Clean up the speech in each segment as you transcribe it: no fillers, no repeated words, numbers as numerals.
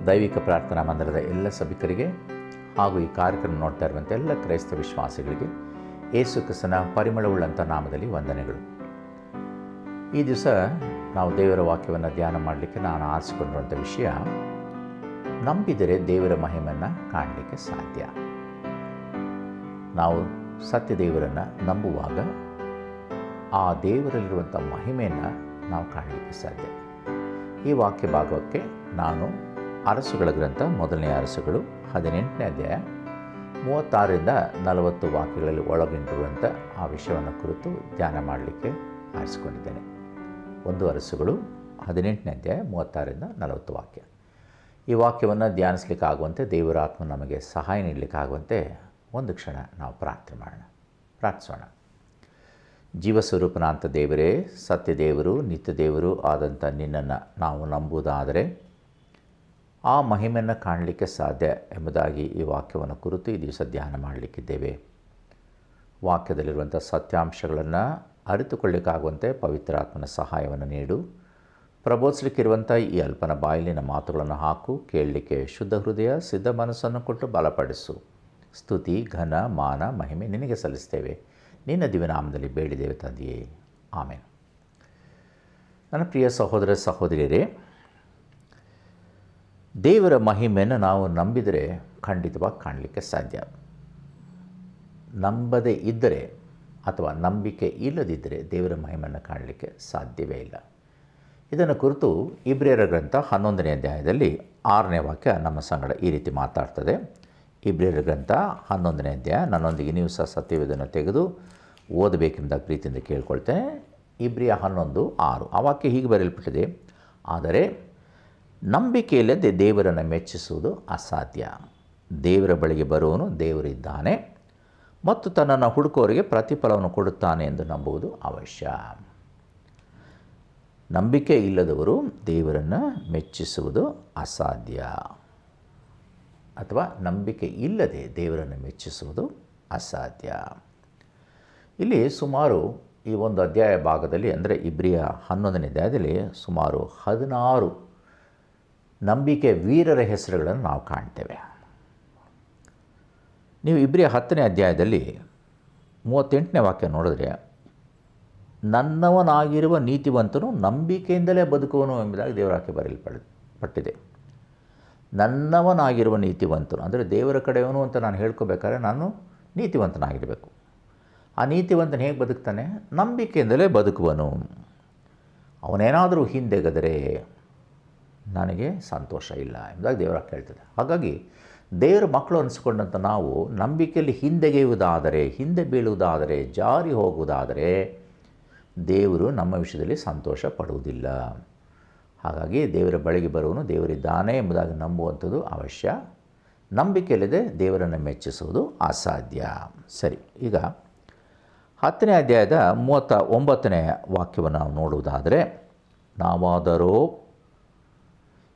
ದೈವಿಕ ಪ್ರಾರ್ಥನಾ ಮಂದಿರದ ಎಲ್ಲ ಸಭಿಕರಿಗೆ ಹಾಗೂ ಈ ಕಾರ್ಯಕ್ರಮ ನೋಡ್ತಾ ಇರುವಂಥ ಎಲ್ಲ ಕ್ರೈಸ್ತ ವಿಶ್ವಾಸಿಗಳಿಗೆ ಯೇಸು ಕ್ರಿಸ್ತನ ಪರಿಮಳವುಳ್ಳಂಥ ನಾಮದಲ್ಲಿ ವಂದನೆಗಳು. ಈ ದಿವಸ ನಾವು ದೇವರ ವಾಕ್ಯವನ್ನು ಧ್ಯಾನ ಮಾಡಲಿಕ್ಕೆ ನಾನು ಆರಿಸಿಕೊಂಡಿರುವಂಥ ವಿಷಯ, ನಂಬಿದರೆ ದೇವರ ಮಹಿಮೆಯನ್ನು ಕಾಣಲಿಕ್ಕೆ ಸಾಧ್ಯ. ನಾವು ಸತ್ಯ ದೇವರನ್ನು ನಂಬುವಾಗ ಆ ದೇವರಲ್ಲಿರುವಂಥ ಮಹಿಮೆಯನ್ನು ನಾವು ಕಾಣಲಿಕ್ಕೆ ಸಾಧ್ಯ. ಈ ವಾಕ್ಯ ಭಾಗಕ್ಕೆ ನಾನು ಅರಸುಗಳ ಗ್ರಂಥ ಮೊದಲನೇ ಅರಸುಗಳು 18ನೇ ಅಧ್ಯಾಯ 36ರಿಂದ 40 ವಾಕ್ಯಗಳಲ್ಲಿ ಒಳಗೊಂಡಿರುವಂಥ ಆ ವಿಷಯವನ್ನು ಕುರಿತು ಧ್ಯಾನ ಮಾಡಲಿಕ್ಕೆ ಆರಿಸಿಕೊಂಡಿದ್ದೇನೆ. 1 ಅರಸುಗಳು 18ನೇ ಅಧ್ಯಾಯ 36ರಿಂದ 40 ವಾಕ್ಯ. ಈ ವಾಕ್ಯವನ್ನು ಧ್ಯಾನಿಸಲಿಕ್ಕಾಗುವಂತೆ ದೇವರ ಆತ್ಮ ನಮಗೆ ಸಹಾಯ ನೀಡಲಿಕ್ಕಾಗುವಂತೆ ಒಂದು ಕ್ಷಣ ನಾವು ಪ್ರಾರ್ಥಿಸೋಣ. ಜೀವಸ್ವರೂಪನಾಂತ ದೇವರೇ, ಸತ್ಯ ದೇವರು, ನಿತ್ಯ ದೇವರು ಆದಂಥ ನಿನ್ನನ್ನು ನಾವು ನಂಬುವುದಾದರೆ ಆ ಮಹಿಮೆಯನ್ನು ಕಾಣಲಿಕ್ಕೆ ಸಾಧ್ಯ ಎಂಬುದಾಗಿ ಈ ವಾಕ್ಯವನ್ನು ಕುರಿತು ಈ ದಿವಸ ಧ್ಯಾನ ಮಾಡಲಿಕ್ಕಿದ್ದೇವೆ. ವಾಕ್ಯದಲ್ಲಿರುವಂಥ ಸತ್ಯಾಂಶಗಳನ್ನು ಅರಿತುಕೊಳ್ಳಿಕ್ಕಾಗುವಂತೆ ಪವಿತ್ರಾತ್ಮನ ಸಹಾಯವನ್ನು ನೀಡು. ಪ್ರಬೋಧಿಸಲಿಕ್ಕಿರುವಂಥ ಈ ಅಲ್ಪನ ಬಾಯಲಿನ ಮಾತುಗಳನ್ನು ಹಾಕು. ಕೇಳಲಿಕ್ಕೆ ಶುದ್ಧ ಹೃದಯ, ಸಿದ್ಧ ಮನಸ್ಸನ್ನು ಕೊಟ್ಟು ಬಲಪಡಿಸು. ಸ್ತುತಿ, ಘನ, ಮಾನ, ಮಹಿಮೆ ನಿನಗೆ ಸಲ್ಲಿಸ್ತೇವೆ. ನಿನ್ನ ದಿವ್ಯನಾಮದಲ್ಲಿ ಬೇಡಿದ್ದೇವೆ ತಂದೆಯೇ, ಆಮೇನ್. ನನ್ನ ಪ್ರಿಯ ಸಹೋದರ ಸಹೋದರಿಯರೇ, ದೇವರ ಮಹಿಮೆಯನ್ನು ನಾವು ನಂಬಿದರೆ ಖಂಡಿತವಾಗಿ ಕಾಣಲಿಕ್ಕೆ ಸಾಧ್ಯ. ನಂಬದೇ ಇದ್ದರೆ ಅಥವಾ ನಂಬಿಕೆ ಇಲ್ಲದಿದ್ದರೆ ದೇವರ ಮಹಿಮೆಯನ್ನು ಕಾಣಲಿಕ್ಕೆ ಸಾಧ್ಯವೇ ಇಲ್ಲ. ಇದನ್ನು ಕುರಿತು ಇಬ್ರಿಯರ ಗ್ರಂಥ 11ನೇ ಅಧ್ಯಾಯದಲ್ಲಿ 6ನೇ ವಾಕ್ಯ ನಮ್ಮ ಸಂಗಡ ಈ ರೀತಿ ಮಾತಾಡ್ತದೆ. ಇಬ್ರಿಯರ ಗ್ರಂಥ 11ನೇ ಅಧ್ಯಾಯ, ನನ್ನೊಂದಿಗೆ ನೀವು ಸಹ ಸತ್ಯವೇದನ್ನು ತೆಗೆದು ಓದಬೇಕೆಂಬ ಪ್ರೀತಿಯಿಂದ ಕೇಳ್ಕೊಳ್ತೇನೆ. ಇಬ್ರಿಯ 11:6 ಆ ವಾಕ್ಯ ಹೀಗೆ ಬರೆಯಲ್ಪಟ್ಟಿದೆ: ಆದರೆ ನಂಬಿಕೆಯಿಲ್ಲದೆ ದೇವರನ್ನು ಮೆಚ್ಚಿಸುವುದು ಅಸಾಧ್ಯ. ದೇವರ ಬಳಿಗೆ ಬರುವವನು ದೇವರಿದ್ದಾನೆ ಮತ್ತು ತನ್ನನ್ನು ಹುಡುಕೋರಿಗೆ ಪ್ರತಿಫಲವನ್ನು ಕೊಡುತ್ತಾನೆ ಎಂದು ನಂಬುವುದು ಅವಶ್ಯ. ನಂಬಿಕೆ ಇಲ್ಲದವರು ದೇವರನ್ನು ಮೆಚ್ಚಿಸುವುದು ಅಸಾಧ್ಯ, ಅಥವಾ ನಂಬಿಕೆ ಇಲ್ಲದೆ ದೇವರನ್ನು ಮೆಚ್ಚಿಸುವುದು ಅಸಾಧ್ಯ. ಇಲ್ಲಿ ಸುಮಾರು ಈ ಒಂದು ಅಧ್ಯಾಯ ಭಾಗದಲ್ಲಿ, ಅಂದರೆ ಇಬ್ರಿಯ 11ನೇ ಅಧ್ಯಾಯದಲ್ಲಿ ಸುಮಾರು 16 ನಂಬಿಕೆ ವೀರರ ಹೆಸರುಗಳನ್ನು ನಾವು ಕಾಣ್ತೇವೆ. ನೀವು ಇಬ್ರಿಯ 10ನೇ ಅಧ್ಯಾಯದಲ್ಲಿ 38ನೇ ವಾಕ್ಯ ನೋಡಿದ್ರೆ, ನನ್ನವನಾಗಿರುವ ನೀತಿವಂತನು ನಂಬಿಕೆಯಿಂದಲೇ ಬದುಕುವನು ಎಂಬುದಾಗಿ ದೇವರ ವಾಕ್ಯ ಬರೆಯಲ್ಪಟ್ಟಿದೆ. ನನ್ನವನಾಗಿರುವ ನೀತಿವಂತನು ಅಂದರೆ ದೇವರ ಕಡೆಯವನು ಅಂತ ನಾನು ಹೇಳ್ಕೋಬೇಕಾದ್ರೆ ನಾನು ನೀತಿವಂತನಾಗಿರಬೇಕು. ಆ ನೀತಿವಂತನು ಹೇಗೆ ಬದುಕ್ತಾನೆ? ನಂಬಿಕೆಯಿಂದಲೇ ಬದುಕುವನು. ಅವನೇನಾದರೂ ಹಿಂದೆಗೆದರೆ ನನಗೆ ಸಂತೋಷ ಇಲ್ಲ ಎಂಬುದಾಗಿ ದೇವರ ಹೇಳ್ತದೆ. ಹಾಗಾಗಿ ದೇವರ ಮಕ್ಕಳು ಅನಿಸ್ಕೊಂಡಂಥ ನಾವು ನಂಬಿಕೆಯಲ್ಲಿ ಹಿಂದೆಗೆಯುವುದಾದರೆ, ಹಿಂದೆ ಬೀಳುವುದಾದರೆ, ಜಾರಿ ಹೋಗುವುದಾದರೆ ದೇವರು ನಮ್ಮ ವಿಷಯದಲ್ಲಿ ಸಂತೋಷ ಪಡುವುದಿಲ್ಲ. ಹಾಗಾಗಿ ದೇವರ ಬಳಿಗೆ ಬರುವನು ದೇವರಿದ್ದಾನೆ ಎಂಬುದಾಗಿ ನಂಬುವಂಥದ್ದು ಅವಶ್ಯ. ನಂಬಿಕೆಯಿಲ್ಲದೆ ದೇವರನ್ನು ಮೆಚ್ಚಿಸುವುದು ಅಸಾಧ್ಯ. ಸರಿ, ಈಗ 10ನೇ ಅಧ್ಯಾಯದ 39ನೇ ವಾಕ್ಯವನ್ನು ನಾವು ನೋಡುವುದಾದರೆ, ನಾವಾದರೋ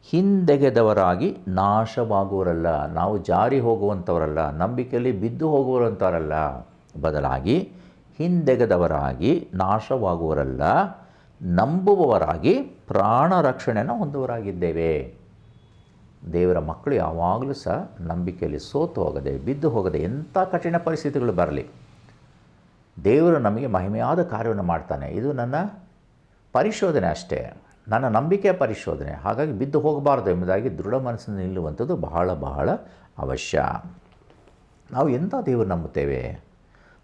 ಹಿಂದೆಗೆದವರಾಗಿ ನಾಶವಾಗುವವರಲ್ಲ, ನಾವು ಜಾರಿ ಹೋಗುವಂಥವರಲ್ಲ, ನಂಬಿಕೆಯಲ್ಲಿ ಬಿದ್ದು ಹೋಗುವಂಥವರಲ್ಲ, ಬದಲಾಗಿ ಹಿಂದೆಗೆದವರಾಗಿ ನಾಶವಾಗುವವರಲ್ಲ, ನಂಬುವವರಾಗಿ ಪ್ರಾಣ ರಕ್ಷಣೆಯನ್ನು ಹೊಂದುವರಾಗಿದ್ದೇವೆ. ದೇವರ ಮಕ್ಕಳು ಯಾವಾಗಲೂ ಸಹ ನಂಬಿಕೆಯಲ್ಲಿ ಸೋತು ಹೋಗದೆ, ಬಿದ್ದು ಹೋಗದೆ, ಎಂಥ ಕಠಿಣ ಪರಿಸ್ಥಿತಿಗಳು ಬರಲಿ, ದೇವರು ನಮಗೆ ಮಹಿಮೆಯಾದ ಕಾರ್ಯವನ್ನು ಮಾಡ್ತಾನೆ. ಇದು ನನ್ನ ಪರಿಶೋಧನೆ ಅಷ್ಟೇ, ನನ್ನ ನಂಬಿಕೆಯ ಪರಿಶೋಧನೆ. ಹಾಗಾಗಿ ಬಿದ್ದು ಹೋಗಬಾರ್ದು ಎಂಬುದಾಗಿ ದೃಢ ಮನಸ್ಸಿನ ನಿಲ್ಲುವಂಥದ್ದು ಬಹಳ ಬಹಳ ಅವಶ್ಯ. ನಾವು ಎಂಥ ದೇವರು ನಂಬುತ್ತೇವೆ?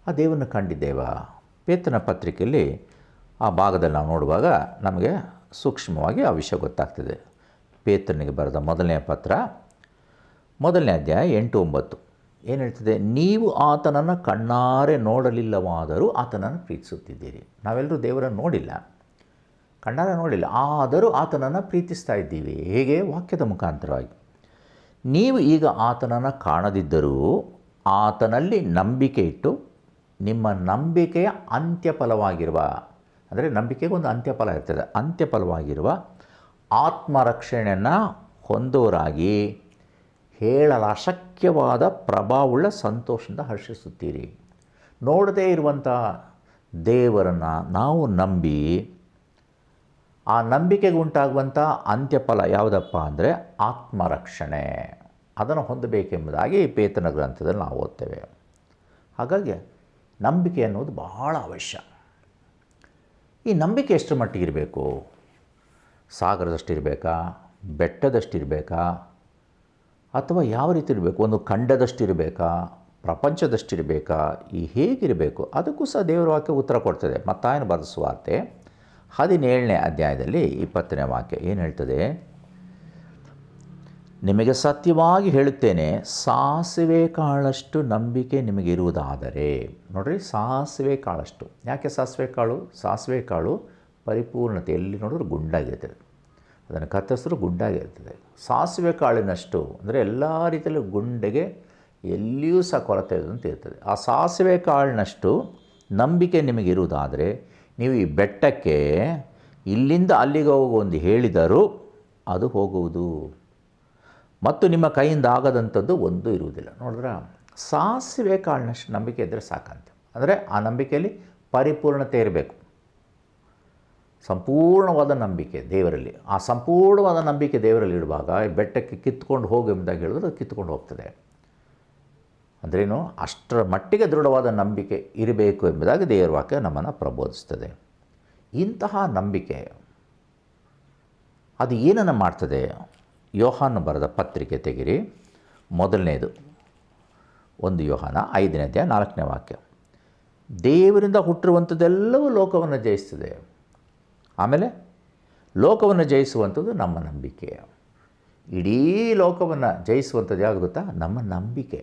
ಆ ದೇವರನ್ನು ಕಂಡಿದ್ದೇವಾ? ಪೇತ್ರನ ಪತ್ರಿಕೆಯಲ್ಲಿ ಆ ಭಾಗದಲ್ಲಿ ನಾವು ನೋಡುವಾಗ ನಮಗೆ ಸೂಕ್ಷ್ಮವಾಗಿ ಆ ವಿಷಯ ಗೊತ್ತಾಗ್ತದೆ. ಪೇತ್ರನಿಗೆ ಬರೆದ ಮೊದಲನೇ ಪತ್ರ 1ನೇ ಅಧ್ಯಾಯ 8-9 ಏನು ಹೇಳ್ತದೆ? ನೀವು ಆತನನ್ನು ಕಣ್ಣಾರೆ ನೋಡಲಿಲ್ಲವಾದರೂ ಆತನನ್ನು ಪ್ರೀತಿಸುತ್ತಿದ್ದೀರಿ. ನಾವೆಲ್ಲರೂ ದೇವರನ್ನು ನೋಡಿಲ್ಲ, ಕಣ್ಣಾರೆ ನೋಡಿಲ್ಲ, ಆದರೂ ಆತನನ್ನು ಪ್ರೀತಿಸ್ತಾ ಇದ್ದೀವಿ. ಹೇಗೆ? ವಾಕ್ಯದ ಮುಖಾಂತರವಾಗಿ. ನೀವು ಈಗ ಆತನನ್ನು ಕಾಣದಿದ್ದರೂ ಆತನಲ್ಲಿ ನಂಬಿಕೆ ಇಟ್ಟು ನಿಮ್ಮ ನಂಬಿಕೆಯ ಅಂತ್ಯಫಲವಾಗಿರುವ, ಅಂದರೆ ನಂಬಿಕೆಗೆ ಒಂದು ಅಂತ್ಯಫಲ ಇರ್ತದೆ, ಅಂತ್ಯಫಲವಾಗಿರುವ ಆತ್ಮರಕ್ಷಣೆಯನ್ನು ಹೊಂದೋರಾಗಿ ಹೇಳಲಶಕ್ಯವಾದ ಪ್ರಭಾವವುಳ್ಳ ಸಂತೋಷದಿಂದ ಹರ್ಷಿಸುತ್ತೀರಿ. ನೋಡದೇ ಇರುವಂಥ ದೇವರನ್ನು ನಾವು ನಂಬಿ ಆ ನಂಬಿಕೆಗೆ ಉಂಟಾಗುವಂಥ ಅಂತ್ಯಫಲ ಯಾವುದಪ್ಪ ಅಂದರೆ ಆತ್ಮರಕ್ಷಣೆ. ಅದನ್ನು ಹೊಂದಬೇಕೆಂಬುದಾಗಿ ಪೇತ್ರನ ಗ್ರಂಥದಲ್ಲಿ ನಾವು ಓದ್ತೇವೆ. ಹಾಗಾಗಿ ನಂಬಿಕೆ ಅನ್ನೋದು ಬಹಳ ಅವಶ್ಯ. ಈ ನಂಬಿಕೆ ಎಷ್ಟರ ಮಟ್ಟಿಗೆ ಇರಬೇಕು? ಸಾಗರದಷ್ಟಿರಬೇಕಾ, ಬೆಟ್ಟದಷ್ಟಿರಬೇಕಾ, ಅಥವಾ ಯಾವ ರೀತಿ ಇರಬೇಕು? ಒಂದು ಖಂಡದಷ್ಟಿರಬೇಕಾ, ಪ್ರಪಂಚದಷ್ಟಿರಬೇಕಾ? ಈ ಹೇಗಿರಬೇಕು? ಅದಕ್ಕೂ ಸಹ ದೇವರ ವಾಕ್ಯ ಉತ್ತರ ಕೊಡ್ತದೆ. ಮತ್ತಾಯನ ಬರೆದ ಸುವಾರ್ತೆ 17ನೇ ಅಧ್ಯಾಯದಲ್ಲಿ 20ನೇ ವಾಕ್ಯ ಏನು ಹೇಳ್ತದೆ? ನಿಮಗೆ ಸತ್ಯವಾಗಿ ಹೇಳುತ್ತೇನೆ, ಸಾಸಿವೆ ಕಾಳಷ್ಟು ನಂಬಿಕೆ ನಿಮಗಿರುವುದಾದರೆ. ನೋಡ್ರಿ, ಸಾಸಿವೆ ಕಾಳಷ್ಟು. ಯಾಕೆ ಸಾಸಿವೆ ಕಾಳು? ಸಾಸಿವೆ ಕಾಳು ಪರಿಪೂರ್ಣತೆ ಎಲ್ಲಿ ನೋಡಿದ್ರು ಗುಂಡಾಗಿರ್ತದೆ, ಅದನ್ನು ಕತ್ತರಿಸಿದ್ರು ಗುಂಡಾಗಿರ್ತದೆ. ಸಾಸಿವೆ ಕಾಳಿನಷ್ಟು ಅಂದರೆ ಎಲ್ಲ ರೀತಿಯಲ್ಲೂ ಗುಂಡೆಗೆ ಎಲ್ಲಿಯೂ ಸಹ ಕೊರತೆ ಅಂತ ಇರ್ತದೆ. ಆ ಸಾಸಿವೆ ಕಾಳಿನಷ್ಟು ನಂಬಿಕೆ ನಿಮಗಿರುವುದಾದರೆ ನೀವು ಈ ಬೆಟ್ಟಕ್ಕೆ ಇಲ್ಲಿಂದ ಅಲ್ಲಿಗೆ ಹೋಗುವಂದು ಹೇಳಿದರೂ ಅದು ಹೋಗುವುದು, ಮತ್ತು ನಿಮ್ಮ ಕೈಯಿಂದ ಆಗದಂಥದ್ದು ಒಂದು ಇರುವುದಿಲ್ಲ. ನೋಡಿದ್ರ, ಸಾಸಿವೆ ಕಾಳಿನಷ್ಟು ನಂಬಿಕೆ ಇದ್ದರೆ ಸಾಕಂತ. ಅಂದರೆ ಆ ನಂಬಿಕೆಯಲ್ಲಿ ಪರಿಪೂರ್ಣತೆ ಇರಬೇಕು, ಸಂಪೂರ್ಣವಾದ ನಂಬಿಕೆ ದೇವರಲ್ಲಿ. ಆ ಸಂಪೂರ್ಣವಾದ ನಂಬಿಕೆ ದೇವರಲ್ಲಿ ಇಡುವಾಗ ಈ ಬೆಟ್ಟಕ್ಕೆ ಕಿತ್ಕೊಂಡು ಹೋಗಿ ಎಂಬುದಾಗಿ ಹೇಳಿದ್ರೆ ಅದು ಕಿತ್ಕೊಂಡು ಹೋಗ್ತದೆ. ಅಂದ್ರೇನು? ಅಷ್ಟರ ಮಟ್ಟಿಗೆ ದೃಢವಾದ ನಂಬಿಕೆ ಇರಬೇಕು ಎಂಬುದಾಗಿ ದೇವರ ವಾಕ್ಯ ನಮ್ಮನ್ನು ಪ್ರಬೋಧಿಸ್ತದೆ. ಇಂತಹ ನಂಬಿಕೆ ಅದು ಏನನ್ನು ಮಾಡ್ತದೆ? ಯೋಹಾನ ಬರೆದ ಪತ್ರಿಕೆ ತೆಗಿರಿ, ಮೊದಲನೇದು 1 ಯೋಹಾನ 5ನೇ ಅಧ್ಯಾಯ 4ನೇ ವಾಕ್ಯ. ದೇವರಿಂದ ಹುಟ್ಟಿರುವಂಥದ್ದೆಲ್ಲವೂ ಲೋಕವನ್ನು ಜಯಿಸ್ತದೆ. ಆಮೇಲೆ ಲೋಕವನ್ನು ಜಯಿಸುವಂಥದ್ದು ನಮ್ಮ ನಂಬಿಕೆ. ಇಡೀ ಲೋಕವನ್ನು ಜಯಿಸುವಂಥದ್ದು ಯಾವುದು ಗೊತ್ತಾ? ನಮ್ಮ ನಂಬಿಕೆ.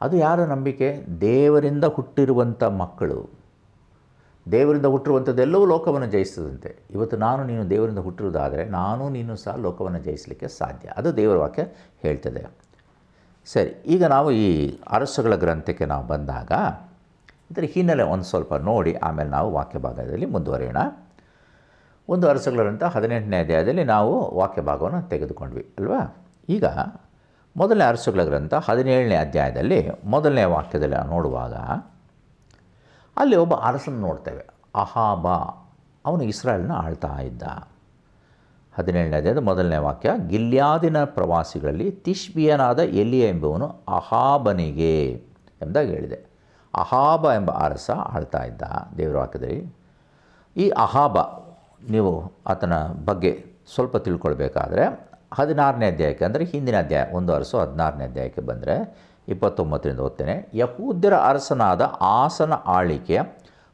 ಅದು ಯಾರ ನಂಬಿಕೆ? ದೇವರಿಂದ ಹುಟ್ಟಿರುವಂಥ ಮಕ್ಕಳು. ದೇವರಿಂದ ಹುಟ್ಟಿರುವಂಥದ್ದೆಲ್ಲವೂ ಲೋಕವನ್ನು ಜಯಿಸ್ತದಂತೆ. ಇವತ್ತು ನಾನು ನೀನು ದೇವರಿಂದ ಹುಟ್ಟಿರುವುದಾದರೆ ನಾನು ನೀನು ಸಹ ಲೋಕವನ್ನು ಜಯಿಸಲಿಕ್ಕೆ ಸಾಧ್ಯ. ಅದು ದೇವರ ವಾಕ್ಯ ಹೇಳ್ತದೆ. ಸರಿ, ಈಗ ನಾವು ಈ ಅರಸುಗಳ ಗ್ರಂಥಕ್ಕೆ ನಾವು ಬಂದಾಗ ಇದರ ಹಿನ್ನೆಲೆ ಒಂದು ಸ್ವಲ್ಪ ನೋಡಿ ಆಮೇಲೆ ನಾವು ವಾಕ್ಯ ಭಾಗದಲ್ಲಿ ಮುಂದುವರಿಯೋಣ. 1 ಅರಸುಗಳ ಗ್ರಂಥ 18ನೇ ಅಧ್ಯಾಯದಲ್ಲಿ ನಾವು ವಾಕ್ಯ ಭಾಗವನ್ನು ತೆಗೆದುಕೊಂಡ್ವಿ ಅಲ್ವಾ? ಈಗ ಮೊದಲನೇ ಅರಸುಗಳ ಗ್ರಂಥ 17ನೇ ಅಧ್ಯಾಯದಲ್ಲಿ 1ನೇ ವಾಕ್ಯದಲ್ಲಿ ನೋಡುವಾಗ ಅಲ್ಲಿ ಒಬ್ಬ ಅರಸನ್ನು ನೋಡ್ತೇವೆ, ಅಹಾಬ. ಅವನು ಇಸ್ರಾಯೇಲನ್ನ ಆಳ್ತಾ ಇದ್ದ. 17ನೇ ಅಧ್ಯಾಯದ 1ನೇ ವಾಕ್ಯ, ಗಿಲ್ಯಾದಿನ ಪ್ರವಾಸಿಗಳಲ್ಲಿ ತಿಷ್ಬಿಯನಾದ ಎಲಿಯ ಎಂಬುವನು ಅಹಾಬನಿಗೆ ಎಂಬುದಾಗಿ ಹೇಳಿದೆ. ಅಹಾಬ ಎಂಬ ಅರಸ ಆಳ್ತಾ ಇದ್ದ ದೇವರ ವಾಕ್ಯದಲ್ಲಿ. ಈ ಅಹಾಬ ನೀವು ಆತನ ಬಗ್ಗೆ ಸ್ವಲ್ಪ ತಿಳ್ಕೊಳ್ಬೇಕಾದ್ರೆ 16ನೇ ಅಧ್ಯಾಯಕ್ಕೆ, ಅಂದರೆ ಹಿಂದಿನ ಅಧ್ಯಾಯ 1 ಅರಸು 16ನೇ ಅಧ್ಯಾಯಕ್ಕೆ ಬಂದರೆ 29ರಿಂದ ಓದ್ತೇನೆ. ಯಹೂದ್ಯರ ಅರಸನಾದ ಆಸನ ಆಳಿಕೆಯ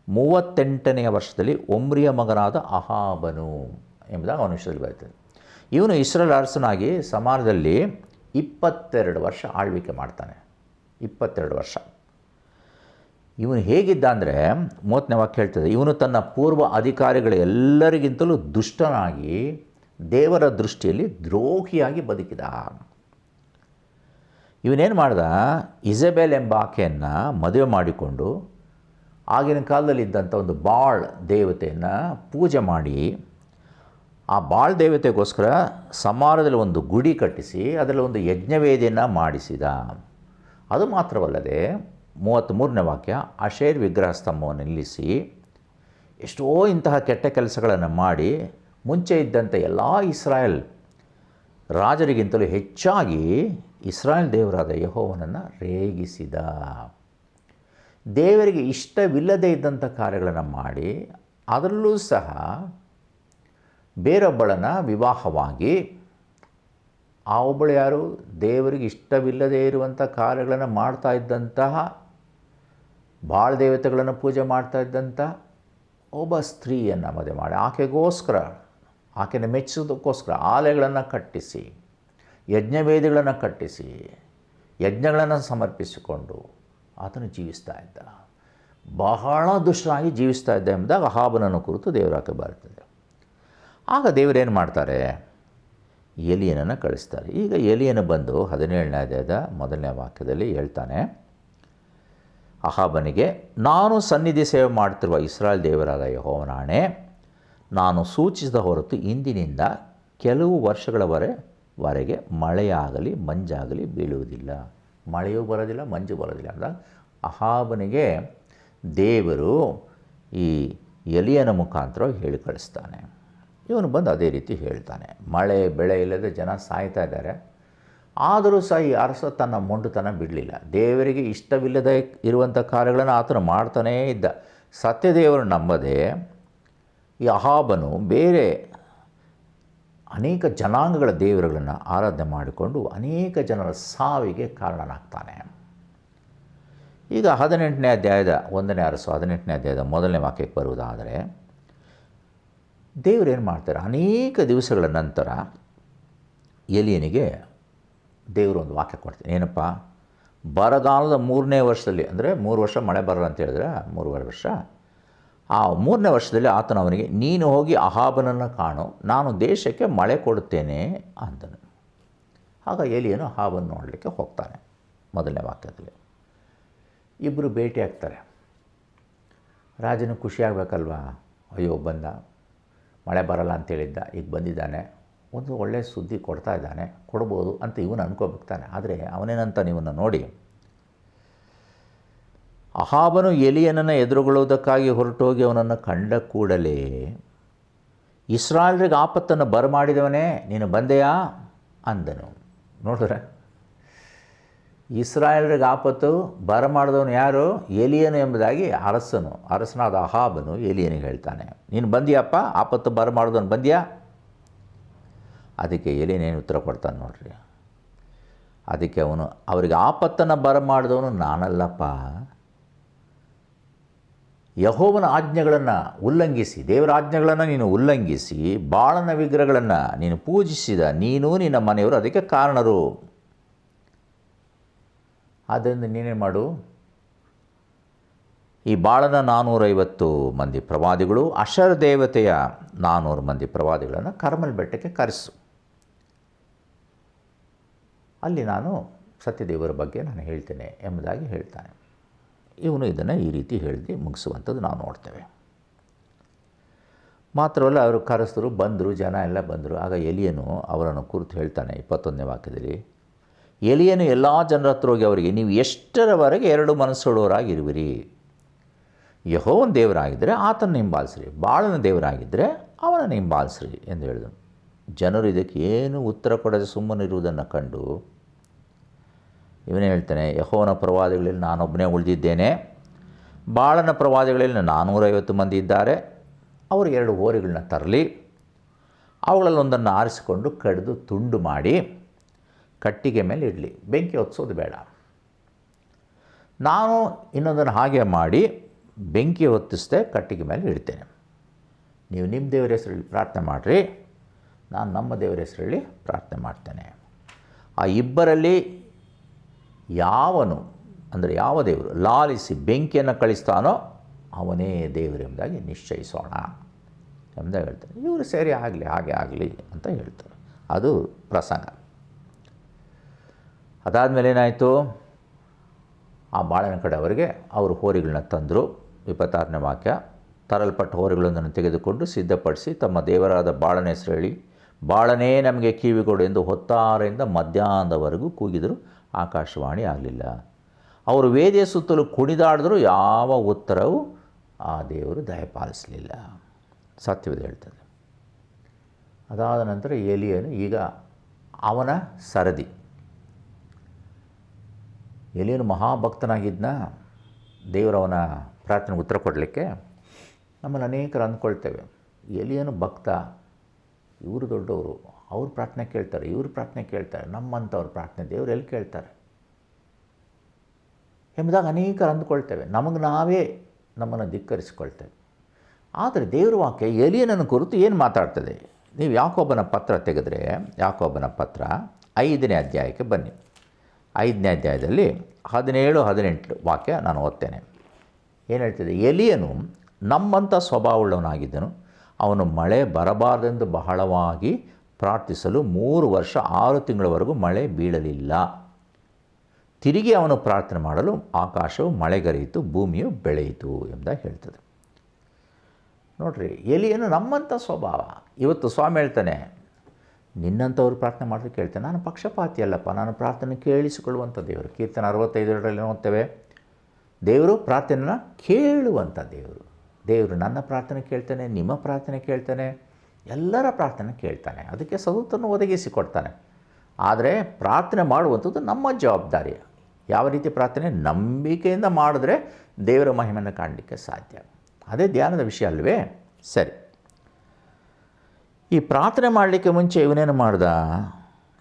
38ನೇ ವರ್ಷದಲ್ಲಿ ಒಮ್ರಿಯ ಮಗನಾದ ಅಹಾಬನು ಎಂಬುದಾಗಿ ಅವನ ವಿಷಯದಲ್ಲಿ ಬರ್ತದೆ. ಇವನು ಇಸ್ರೇಲ್ ಅರಸನಾಗಿ ಸಮಾರ್ಯದಲ್ಲಿ 22 ವರ್ಷ ಆಳ್ವಿಕೆ ಮಾಡ್ತಾನೆ. 22 ವರ್ಷ. ಇವನು ಹೇಗಿದ್ದ ಅಂದರೆ 30ನೇ ವಾಕ್ಯ ಹೇಳ್ತದೆ, ಇವನು ತನ್ನ ಪೂರ್ವ ಅಧಿಕಾರಿಗಳ ಎಲ್ಲರಿಗಿಂತಲೂ ದುಷ್ಟನಾಗಿ ದೇವರ ದೃಷ್ಟಿಯಲ್ಲಿ ದ್ರೋಹಿಯಾಗಿ ಬದುಕಿದ. ಇವನೇನು ಮಾಡ್ದ? ಇಜಬೆಲ್ ಎಂಬ ಆಕೆಯನ್ನು ಮದುವೆ ಮಾಡಿಕೊಂಡು ಆಗಿನ ಕಾಲದಲ್ಲಿ ಇದ್ದಂಥ ಒಂದು ಬಾಳ್ ದೇವತೆಯನ್ನು ಪೂಜೆ ಮಾಡಿ ಆ ಬಾಳ್ ದೇವತೆಗೋಸ್ಕರ ಸಮಾರದಲ್ಲಿ ಒಂದು ಗುಡಿ ಕಟ್ಟಿಸಿ ಅದರಲ್ಲಿ ಒಂದು ಯಜ್ಞವೇದಿಯನ್ನು ಮಾಡಿಸಿದ. ಅದು ಮಾತ್ರವಲ್ಲದೆ 33ನೇ ವಾಕ್ಯ, ಅಶೇರ್ ವಿಗ್ರಹ ಸ್ತಂಭವನ್ನು ನಿಲ್ಲಿಸಿ ಎಷ್ಟೋ ಇಂತಹ ಕೆಟ್ಟ ಕೆಲಸಗಳನ್ನು ಮಾಡಿ ಮುಂಚೆ ಇದ್ದಂಥ ಎಲ್ಲ ಇಸ್ರಾಯೇಲ್ ರಾಜರಿಗಿಂತಲೂ ಹೆಚ್ಚಾಗಿ ಇಸ್ರಾಯೇಲ್ ದೇವರಾದ ಯೆಹೋವನನ್ನು ರೇಗಿಸಿದ. ದೇವರಿಗೆ ಇಷ್ಟವಿಲ್ಲದೇ ಇದ್ದಂಥ ಕಾರ್ಯಗಳನ್ನು ಮಾಡಿ ಅದರಲ್ಲೂ ಸಹ ಬೇರೊಬ್ಬಳನ್ನು ವಿವಾಹವಾಗಿ, ಆ ಒಬ್ಬಳು ಯಾರು? ದೇವರಿಗೆ ಇಷ್ಟವಿಲ್ಲದೇ ಇರುವಂಥ ಕಾರ್ಯಗಳನ್ನು ಮಾಡ್ತಾ ಇದ್ದಂತಹ ಬಾಳ ದೇವತೆಗಳನ್ನು ಪೂಜೆ ಮಾಡ್ತಾ ಇದ್ದಂಥ ಒಬ್ಬ ಸ್ತ್ರೀಯನ್ನು ಮದುವೆ ಮಾಡಿ ಆಕೆಗೋಸ್ಕರ, ಆಕೆನ ಮೆಚ್ಚೋದಕ್ಕೋಸ್ಕರ ಆಲಯಗಳನ್ನು ಕಟ್ಟಿಸಿ, ಯಜ್ಞವೇದಿಗಳನ್ನು ಕಟ್ಟಿಸಿ, ಯಜ್ಞಗಳನ್ನು ಸಮರ್ಪಿಸಿಕೊಂಡು ಆತನು ಜೀವಿಸ್ತಾ ಇದ್ದ. ಬಹಳ ದುಷ್ಟನಾಗಿ ಜೀವಿಸ್ತಾ ಇದ್ದ ಎಂಬುದಾಗಿ ಅಹಾಬನನ್ನು ಕುರಿತು ದೇವರಾಕೆ ಬರ್ತದೆ. ಆಗ ದೇವರೇನು ಮಾಡ್ತಾರೆ? ಎಲಿಯನನ್ನು ಕಳಿಸ್ತಾರೆ. ಈಗ ಎಲಿಯನು ಬಂದು 17ನೇ ಅಧ್ಯಾಯದ 1ನೇ ವಾಕ್ಯದಲ್ಲಿ ಹೇಳ್ತಾನೆ, ಅಹಾಬನಿಗೆ, ನಾನು ಸನ್ನಿಧಿ ಸೇವೆ ಮಾಡ್ತಿರುವ ಇಸ್ರಾಯೇಲ್ ದೇವರಾದ ಯೆಹೋವನಾಣೆ, ನಾನು ಸೂಚಿಸಿದ ಹೊರತು ಇಂದಿನಿಂದ ಕೆಲವು ವರ್ಷಗಳವರೆಗೆ ಮಳೆಯಾಗಲಿ ಮಂಜಾಗಲಿ ಬೀಳುವುದಿಲ್ಲ. ಮಳೆಯೂ ಬರೋದಿಲ್ಲ, ಮಂಜು ಬರೋದಿಲ್ಲ ಅಂದಾಗ ಅಹಾಬನಿಗೆ ದೇವರು ಈ ಎಲಿಯನ ಮುಖಾಂತರ ಹೇಳಿ ಕಳಿಸ್ತಾನೆ. ಇವನು ಬಂದು ಅದೇ ರೀತಿ ಹೇಳ್ತಾನೆ. ಮಳೆ ಬೆಳೆ ಇಲ್ಲದೆ ಜನ ಸಾಯ್ತಾ ಇದ್ದಾರೆ, ಆದರೂ ಸಹ ಈ ಅರಸ ತನ್ನ ಮೊಂಡುತನ ಬಿಡಲಿಲ್ಲ. ದೇವರಿಗೆ ಇಷ್ಟವಿಲ್ಲದೆ ಇರುವಂಥ ಕಾರ್ಯಗಳನ್ನು ಆತನು ಮಾಡ್ತಾನೇ ಇದ್ದ. ಸತ್ಯದೇವರು ನಂಬದೆ ಈ ಅಹಾಬನು ಬೇರೆ ಅನೇಕ ಜನಾಂಗಗಳ ದೇವರುಗಳನ್ನು ಆರಾಧನೆ ಮಾಡಿಕೊಂಡು ಅನೇಕ ಜನರ ಸಾವಿಗೆ ಕಾರಣನಾಗ್ತಾನೆ. ಈಗ 18ನೇ ಅಧ್ಯಾಯದ 1ನೇ ಅರಸು 18ನೇ ಅಧ್ಯಾಯದ 1ನೇ ವಾಕ್ಯಕ್ಕೆ ಬರುವುದಾದರೆ, ದೇವರೇನು ಮಾಡ್ತಾರೆ, ಅನೇಕ ದಿವಸಗಳ ನಂತರ ಎಲಿಯನಿಗೆ ದೇವರು ಒಂದು ವಾಕ್ಯ ಕೊಡ್ತಾರೆ. ಏನಪ್ಪ, ಬರಗಾಲದ 3ನೇ ವರ್ಷದಲ್ಲಿ, ಅಂದರೆ 3 ವರ್ಷ ಮಳೆ ಬರಲ್ಲ ಅಂತ ಹೇಳಿದ್ರೆ 3 ವರ್ಷ, ಆ 3ನೇ ವರ್ಷದಲ್ಲಿ ಆತನು ಅವನಿಗೆ, ನೀನು ಹೋಗಿ ಅಹಾಬನನ್ನು ಕಾಣು, ನಾನು ದೇಶಕ್ಕೆ ಮಳೆ ಕೊಡುತ್ತೇನೆ ಅಂತನು. ಆಗ ಎಲಿಯನು ಅಹಾಬನ್ನು ನೋಡಲಿಕ್ಕೆ ಹೋಗ್ತಾನೆ. 1ನೇ ವಾಕ್ಯದಲ್ಲಿ ಇಬ್ಬರು ಭೇಟಿ ಆಗ್ತಾರೆ. ರಾಜನು ಖುಷಿಯಾಗಬೇಕಲ್ವ, ಅಯ್ಯೋ ಬಂದ, ಮಳೆ ಬರಲ್ಲ ಅಂತೇಳಿದ್ದ, ಈಗ ಬಂದಿದ್ದಾನೆ, ಒಂದು ಒಳ್ಳೆಯ ಸುದ್ದಿ ಕೊಡ್ತಾ ಇದ್ದಾನೆ, ಕೊಡ್ಬೋದು ಅಂತ ಇವನು ಅನ್ಕೋಬೇಕಾನೆ. ಆದರೆ ಅವನೇನಂತ ಇವನ್ನ ನೋಡಿ, ಅಹಾಬನು ಎಲಿಯನನ್ನು ಎದುರುಗೊಳ್ಳುವುದಕ್ಕಾಗಿ ಹೊರಟೋಗಿ ಅವನನ್ನು ಕಂಡ ಕೂಡಲೇ, ಇಸ್ರಾಯೇಲರಿಗೆ ಆಪತ್ತನ್ನು ಬರಮಾಡಿದವನೇ ನೀನು ಬಂದೆಯಾ ಅಂದನು. ನೋಡಿದ್ರೆ, ಇಸ್ರಾಯೇಲರಿಗೆ ಆಪತ್ತು ಬರಮಾಡಿದವನು ಯಾರು? ಎಲಿಯನು ಎಂಬುದಾಗಿ ಅರಸನಾದ ಅಹಾಬನು ಎಲಿಯನಿಗೆ ಹೇಳ್ತಾನೆ. ನೀನು ಬಂದಿಯಪ್ಪ, ಆಪತ್ತು ಬರಮಾಡಿದವನು ಬಂದ್ಯಾ? ಅದಕ್ಕೆ ಎಲಿಯನೇನು ಉತ್ತರ ಕೊಡ್ತಾನೆ ನೋಡ್ರಿ. ಅದಕ್ಕೆ ಅವನು, ಅವರಿಗೆ ಆಪತ್ತನ್ನು ಬರಮಾಡಿದವನು ನಾನಲ್ಲಪ್ಪ, ಯೆಹೋವನ ಆಜ್ಞೆಗಳನ್ನು ಉಲ್ಲಂಘಿಸಿ, ದೇವರ ಆಜ್ಞೆಗಳನ್ನು ನೀನು ಉಲ್ಲಂಘಿಸಿ ಬಾಳನ ವಿಗ್ರಹಗಳನ್ನು ನೀನು ಪೂಜಿಸಿದ ನೀನು ನಿನ್ನ ಮನೆಯವರು ಅದಕ್ಕೆ ಕಾರಣರು. ಆದ್ದರಿಂದ ನೀನೇ ಮಾಡು, ಈ ಬಾಳನ 450 ಮಂದಿ ಪ್ರವಾದಿಗಳು, ಅಶರ್ ದೇವತೆಯ 400 ಮಂದಿ ಪ್ರವಾದಿಗಳನ್ನು ಕರ್ಮೆಲ್ ಬೆಟ್ಟಕ್ಕೆ ಕರೆಸು. ಅಲ್ಲಿ ನಾನು ಸತ್ಯದೇವರ ಬಗ್ಗೆ ನಾನು ಹೇಳ್ತೇನೆ ಎಂಬುದಾಗಿ ಹೇಳ್ತಾನೆ. ಇವನು ಇದನ್ನು ಈ ರೀತಿ ಹೇಳಿ ಮುಗಿಸುವಂಥದ್ದು ನಾವು ನೋಡ್ತೇವೆ. ಮಾತ್ರವಲ್ಲ, ಅವರು ಕರೆಸಿದ್ರು, ಬಂದರು, ಜನ ಎಲ್ಲ ಬಂದರು. ಆಗ ಎಲಿಯನು ಅವರನ್ನು ಕುರಿತು ಹೇಳ್ತಾನೆ 21ನೇ ವಾಕ್ಯದಲ್ಲಿ, ಎಲಿಯನು ಎಲ್ಲ ಜನರ ಹತ್ರ ಹೋಗಿ ಅವರಿಗೆ, ನೀವು ಎಷ್ಟರವರೆಗೆ 2 ಮನಸ್ಸುಳ್ಳವರಾಗಿರುವಿರಿ? ಯೆಹೋವನ ದೇವರಾಗಿದ್ದರೆ ಆತನ ಹಿಂಬಾಲಿಸ್ರಿ, ಬಾಳನ ದೇವರಾಗಿದ್ದರೆ ಅವನ ಹಿಂಬಾಲಿಸ್ರಿ ಎಂದು ಹೇಳಿದನು. ಜನರು ಇದಕ್ಕೆ ಏನು ಉತ್ತರ ಕೊಡದೆ ಸುಮ್ಮನಿರುವುದನ್ನು ಕಂಡು ಇವನೇ ಹೇಳ್ತಾನೆ, ಯೆಹೋವನ ಪ್ರವಾದಿಗಳಲ್ಲಿ ನಾನೊಬ್ಬನೇ ಉಳಿದಿದ್ದೇನೆ, ಬಾಳನ ಪ್ರವಾದಿಗಳಲ್ಲಿ 450 ಮಂದಿ ಇದ್ದಾರೆ. ಅವರು 2 ಹೋರಿಗಳನ್ನ ತರಲಿ, ಅವುಗಳಲ್ಲೊಂದನ್ನು ಆರಿಸಿಕೊಂಡು ಕಡಿದು ತುಂಡು ಮಾಡಿ ಕಟ್ಟಿಗೆ ಮೇಲೆ ಇಡಲಿ, ಬೆಂಕಿ ಹೊತ್ತಿಸೋದು ಬೇಡ. ನಾನು ಇನ್ನೊಂದನ್ನು ಹಾಗೆ ಮಾಡಿ ಬೆಂಕಿ ಹೊತ್ತಿಸದೆ ಕಟ್ಟಿಗೆ ಮೇಲೆ ಇಡ್ತೇನೆ. ನೀವು ನಿಮ್ಮ ದೇವರ ಹೆಸರಲ್ಲಿ ಪ್ರಾರ್ಥನೆ ಮಾಡಿರಿ, ನಾನು ನಮ್ಮ ದೇವರ ಹೆಸರಲ್ಲಿ ಪ್ರಾರ್ಥನೆ ಮಾಡ್ತೇನೆ. ಆ ಇಬ್ಬರಲ್ಲಿ ಯಾವನು, ಅಂದರೆ ಯಾವ ದೇವರು ಲಾಲಿಸಿ ಬೆಂಕಿಯನ್ನು ಕಳಿಸ್ತಾನೋ ಅವನೇ ದೇವರು ಎಂಬುದಾಗಿ ನಿಶ್ಚಯಿಸೋಣ ಎಂಬುದಾಗಿ ಹೇಳ್ತಾರೆ. ಇವರು ಸೇರಿ ಆಗಲಿ, ಹಾಗೆ ಆಗಲಿ ಅಂತ ಹೇಳ್ತಾರೆ. ಅದು ಪ್ರಸಂಗ. ಅದಾದಮೇಲೆ ಏನಾಯಿತು, ಆ ಬಾಳನ ಕಡೆಯವರಿಗೆ ಅವರು ಹೋರಿಗಳನ್ನ ತಂದರು. 26ನೇ ವಾಕ್ಯ, ತರಲ್ಪಟ್ಟ ಹೋರಿಗಳೊಂದನ್ನು ತೆಗೆದುಕೊಂಡು ಸಿದ್ಧಪಡಿಸಿ ತಮ್ಮ ದೇವರಾದ ಬಾಳನ ಹೆಸರು ಹೇಳಿ, ಬಾಳನೇ ನಮಗೆ ಕಿವಿಗೊಡು ಎಂದು ಹೊತ್ತಾರೆಯಿಂದ ಮಧ್ಯಾಹ್ನದವರೆಗೂ ಕೂಗಿದರು, ಆಕಾಶವಾಣಿ ಆಗಲಿಲ್ಲ. ಅವರು ವೇದಿಯ ಸುತ್ತಲೂ ಕುಣಿದಾಡಿದ್ರು, ಯಾವ ಉತ್ತರವೂ ಆ ದೇವರು ದಯಪಾಲಿಸಲಿಲ್ಲ. ಸತ್ಯವೇದ ಹೇಳ್ತದೆ. ಅದಾದ ನಂತರ ಎಲಿಯನು ಈಗ ಅವನ ಸರದಿ. ಎಲಿಯನು ಮಹಾಭಕ್ತನಾಗಿದ್ದ, ದೇವರವನ ಪ್ರಾರ್ಥನೆಗೆ ಉತ್ತರ ಕೊಡಲಿಕ್ಕೆ. ನಮ್ಮನ್ನು ಅನೇಕರು ಅಂದ್ಕೊಳ್ತೇವೆ, ಎಲಿಯನು ಭಕ್ತ, ಇವರು ದೊಡ್ಡವರು, ಅವ್ರ ಪ್ರಾರ್ಥನೆ ಕೇಳ್ತಾರೆ, ಇವ್ರ ಪ್ರಾರ್ಥನೆ ಕೇಳ್ತಾರೆ, ನಮ್ಮಂಥವ್ರ ಪ್ರಾರ್ಥನೆ ದೇವರು ಎಲ್ಲಿ ಕೇಳ್ತಾರೆ ಎಂಬುದಾಗಿ ಅನೇಕರು ಅಂದ್ಕೊಳ್ತೇವೆ. ನಮಗೆ ನಾವೇ ನಮ್ಮನ್ನು ಧಿಕ್ಕರಿಸಿಕೊಳ್ತೇವೆ. ಆದರೆ ದೇವರ ವಾಕ್ಯ ಎಲಿಯನನ್ನು ಕುರಿತು ಏನು ಮಾತಾಡ್ತದೆ? ನೀವು ಯಾಕೋಬನ ಪತ್ರ ತೆಗೆದರೆ, ಯಾಕೋಬನ ಪತ್ರ 5ನೇ ಅಧ್ಯಾಯಕ್ಕೆ ಬನ್ನಿ. 5ನೇ ಅಧ್ಯಾಯದಲ್ಲಿ 17-18 ವಾಕ್ಯ ನಾನು ಓದ್ತೇನೆ. ಏನು ಹೇಳ್ತದೆ? ಎಲಿಯನು ನಮ್ಮಂಥ ಸ್ವಭಾವವುಳ್ಳವನಾಗಿದ್ದನು. ಅವನು ಮಳೆ ಬರಬಾರದೆಂದು ಬಹಳವಾಗಿ ಪ್ರಾರ್ಥಿಸಲು 3 ವರ್ಷ 6 ತಿಂಗಳವರೆಗೂ ಮಳೆ ಬೀಳಲಿಲ್ಲ. ತಿರುಗಿ ಅವನು ಪ್ರಾರ್ಥನೆ ಮಾಡಲು ಆಕಾಶವು ಮಳೆಗರೆಯಿತು, ಭೂಮಿಯು ಬೆಳೆಯಿತು ಎಂಬುದಾಗಿ ಹೇಳ್ತದೆ. ನೋಡ್ರಿ, ಎಲಿಯನು ನಮ್ಮಂಥ ಸ್ವಭಾವ. ಇವತ್ತು ಸ್ವಾಮಿ ಹೇಳ್ತಾನೆ, ನಿನ್ನಂಥವ್ರು ಪ್ರಾರ್ಥನೆ ಮಾಡಿದ್ರೆ ಕೇಳ್ತೇನೆ. ನಾನು ಪಕ್ಷಪಾತಿ ಅಲ್ಲಪ್ಪ, ನಾನು ಪ್ರಾರ್ಥನೆ ಕೇಳಿಸಿಕೊಳ್ಳುವಂಥ ದೇವರು. ಕೀರ್ತನೆ 65ರಲ್ಲಿ ಓದ್ತೇವೆ, ದೇವರು ಪ್ರಾರ್ಥನೆಯನ್ನು ಕೇಳುವಂಥ ದೇವರು. ದೇವರು ನನ್ನ ಪ್ರಾರ್ಥನೆ ಕೇಳ್ತಾನೆ, ನಿಮ್ಮ ಪ್ರಾರ್ಥನೆ ಕೇಳ್ತಾನೆ, ಎಲ್ಲರ ಪ್ರಾರ್ಥನೆ ಕೇಳ್ತಾನೆ. ಅದಕ್ಕೆ ಸದುತ್ತನ್ನು ಒದಗಿಸಿಕೊಡ್ತಾನೆ. ಆದರೆ ಪ್ರಾರ್ಥನೆ ಮಾಡುವಂಥದ್ದು ನಮ್ಮ ಜವಾಬ್ದಾರಿ. ಯಾವ ರೀತಿ ಪ್ರಾರ್ಥನೆ? ನಂಬಿಕೆಯಿಂದ ಮಾಡಿದ್ರೆ ದೇವರ ಮಹಿಮೆಯನ್ನು ಕಾಣಲಿಕ್ಕೆ ಸಾಧ್ಯ. ಅದೇ ಧ್ಯಾನದ ವಿಷಯ ಅಲ್ವೇ? ಸರಿ, ಈ ಪ್ರಾರ್ಥನೆ ಮಾಡಲಿಕ್ಕೆ ಮುಂಚೆ ಇವನೇನು ಮಾಡ್ದ?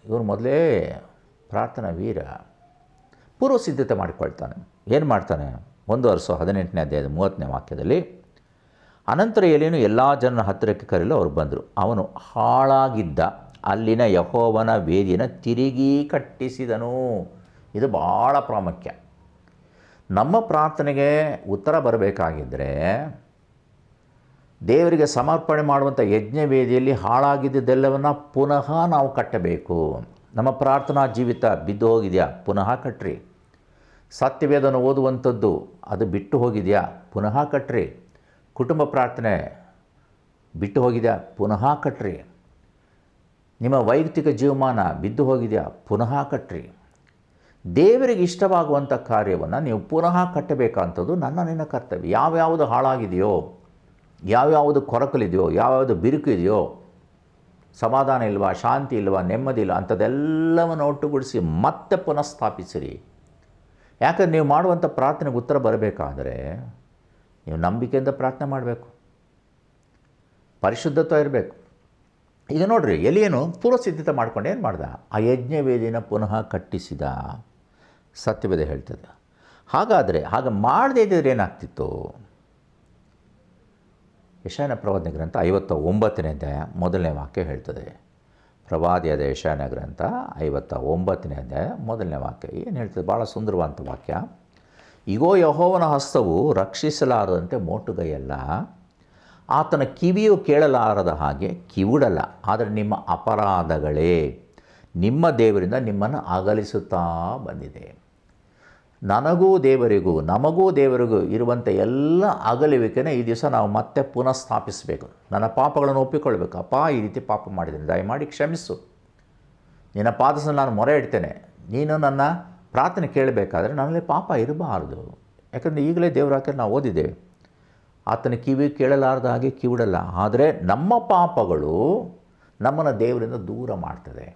ಇವನು ಮೊದಲೇ ಪ್ರಾರ್ಥನಾ ವೀರ, ಪೂರ್ವ ಸಿದ್ಧತೆ ಮಾಡಿಕೊಳ್ತಾನೆ. ಏನು ಮಾಡ್ತಾನೆ? 1 ವರ್ಷ 18ನೇ ಅಧ್ಯಾಯದ 30ನೇ ವಾಕ್ಯದಲ್ಲಿ, ಅನಂತರ ಎಲೀಯನು ಎಲ್ಲ ಜನರ ಹತ್ತಿರಕ್ಕೆ ಕರೆಯಲು ಅವರು ಬಂದರು. ಅವನು ಹಾಳಾಗಿದ್ದ ಅಲ್ಲಿನ ಯೆಹೋವನ ವೇದಿಯನ್ನು ತಿರುಗಿ ಕಟ್ಟಿಸಿದನು. ಇದು ಭಾಳ ಪ್ರಾಮುಖ್ಯ. ನಮ್ಮ ಪ್ರಾರ್ಥನೆಗೆ ಉತ್ತರ ಬರಬೇಕಾಗಿದ್ದರೆ ದೇವರಿಗೆ ಸಮರ್ಪಣೆ ಮಾಡುವಂಥ ಯಜ್ಞ ವೇದಿಯಲ್ಲಿ ಹಾಳಾಗಿದ್ದೆಲ್ಲವನ್ನು ಪುನಃ ನಾವು ಕಟ್ಟಬೇಕು. ನಮ್ಮ ಪ್ರಾರ್ಥನಾ ಜೀವಿತ ಬಿದ್ದು ಹೋಗಿದೆಯಾ? ಪುನಃ ಕಟ್ಟ್ರಿ. ಸತ್ಯವೇದನ ಓದುವಂಥದ್ದು ಅದು ಬಿಟ್ಟು ಹೋಗಿದೆಯಾ? ಪುನಃ ಕಟ್ಟ್ರಿ. ಕುಟುಂಬ ಪ್ರಾರ್ಥನೆ ಬಿಟ್ಟು ಹೋಗಿದೆಯಾ? ಪುನಃ ಕಟ್ಟ್ರಿ. ನಿಮ್ಮ ವೈಯಕ್ತಿಕ ಜೀವಮಾನ ಬಿದ್ದು ಹೋಗಿದೆಯಾ? ಪುನಃ ಕಟ್ಟ್ರಿ. ದೇವರಿಗೆ ಇಷ್ಟವಾಗುವಂಥ ಕಾರ್ಯವನ್ನು ನೀವು ಪುನಃ ಕಟ್ಟಬೇಕಂಥದ್ದು ನಿನ್ನ ಕರ್ತವ್ಯ. ಯಾವ್ಯಾವುದು ಹಾಳಾಗಿದೆಯೋ, ಯಾವ್ಯಾವುದು ಕೊರಕಲಿದೆಯೋ, ಯಾವ್ಯಾವುದು ಬಿರುಕು ಇದೆಯೋ, ಸಮಾಧಾನ ಇಲ್ವಾ, ಶಾಂತಿ ಇಲ್ವಾ, ನೆಮ್ಮದಿ ಇಲ್ಲ, ಅಂಥದ್ದೆಲ್ಲವನ್ನು ಒಟ್ಟುಗೂಡಿಸಿ ಮತ್ತೆ ಪುನಃ ಸ್ಥಾಪಿಸಿರಿ. ಯಾಕಂದ್ರೆ ನೀವು ಮಾಡುವಂಥ ಪ್ರಾರ್ಥನೆಗೆ ಉತ್ತರ ಬರಬೇಕಾದರೆ ನೀವು ನಂಬಿಕೆಯಿಂದ ಪ್ರಾರ್ಥನೆ ಮಾಡಬೇಕು, ಪರಿಶುದ್ಧತ್ವ ಇರಬೇಕು. ಈಗ ನೋಡಿರಿ, ಎಲೀಯನು ಪೂರ್ವ ಸಿದ್ಧತೆ ಮಾಡ್ಕೊಂಡು ಏನು ಮಾಡ್ದ? ಆ ಯಜ್ಞವೇದಿನ ಪುನಃ ಕಟ್ಟಿಸಿದ. ಸತ್ಯವೇದ ಹೇಳ್ತದೆ. ಹಾಗಾದರೆ ಹಾಗೆ ಮಾಡದೇ ಇದ್ದರೆ ಏನಾಗ್ತಿತ್ತು? ಯೆಶಾಯನ ಪ್ರವಾದನೆ ಗ್ರಂಥ 59ನೇ ಅಧ್ಯಾಯ 1ನೇ ವಾಕ್ಯ ಹೇಳ್ತದೆ. ಪ್ರವಾದಿಯಾದ ಯೆಶಾಯನ ಗ್ರಂಥ 59ನೇ ಅಧ್ಯಾಯ 1ನೇ ವಾಕ್ಯ ಏನು ಹೇಳ್ತದೆ? ಭಾಳ ಸುಂದರವಾದಂಥ ವಾಕ್ಯ. ಇಗೋ, ಯೆಹೋವನ ಹಸ್ತವು ರಕ್ಷಿಸಲಾರದಂತೆ ಮೋಟುಗೈಯಲ್ಲ, ಆತನ ಕಿವಿಯು ಕೇಳಲಾರದ ಹಾಗೆ ಕಿವುಡಲ್ಲ. ಆದರೆ ನಿಮ್ಮ ಅಪರಾಧಗಳೇ ನಿಮ್ಮ ದೇವರಿಂದ ನಿಮ್ಮನ್ನು ಅಗಲಿಸುತ್ತಾ ಬಂದಿದೆ. ನನಗೂ ದೇವರಿಗೂ, ನಮಗೂ ದೇವರಿಗೂ ಇರುವಂಥ ಎಲ್ಲ ಅಗಲುವಿಕೆನ ಈ ದಿವಸ ನಾವು ಮತ್ತೆ ಪುನಃ ಸ್ಥಾಪಿಸಬೇಕು. ನನ್ನ ಪಾಪಗಳನ್ನು ಒಪ್ಪಿಕೊಳ್ಬೇಕು. ಅಪ್ಪ, ಈ ರೀತಿ ಪಾಪ ಮಾಡಿದ್ದೀನಿ, ದಯಮಾಡಿ ಕ್ಷಮಿಸು. ನಿನ್ನ ಪಾದದಲ್ಲಿ ನಾನು ಮೊರೆ ಇಡ್ತೇನೆ. ನೀನು ನನ್ನ ಪ್ರಾರ್ಥನೆ ಕೇಳಬೇಕಾದ್ರೆ ನನ್ನಲ್ಲಿ ಪಾಪ ಇರಬಾರ್ದು. ಯಾಕಂದರೆ ಈಗಲೇ ದೇವರ ವಾಕ್ಯ ನಾವು ಓದಿದ್ದೇವೆ, ಆತನ ಕಿವಿ ಕೇಳಲಾರದ ಹಾಗೆ ಕಿವುಡಲ್ಲ. ಆದರೆ ನಮ್ಮ ಪಾಪಗಳು ನಮ್ಮನ್ನು ದೇವರಿಂದ ದೂರ ಮಾಡ್ತದೆ.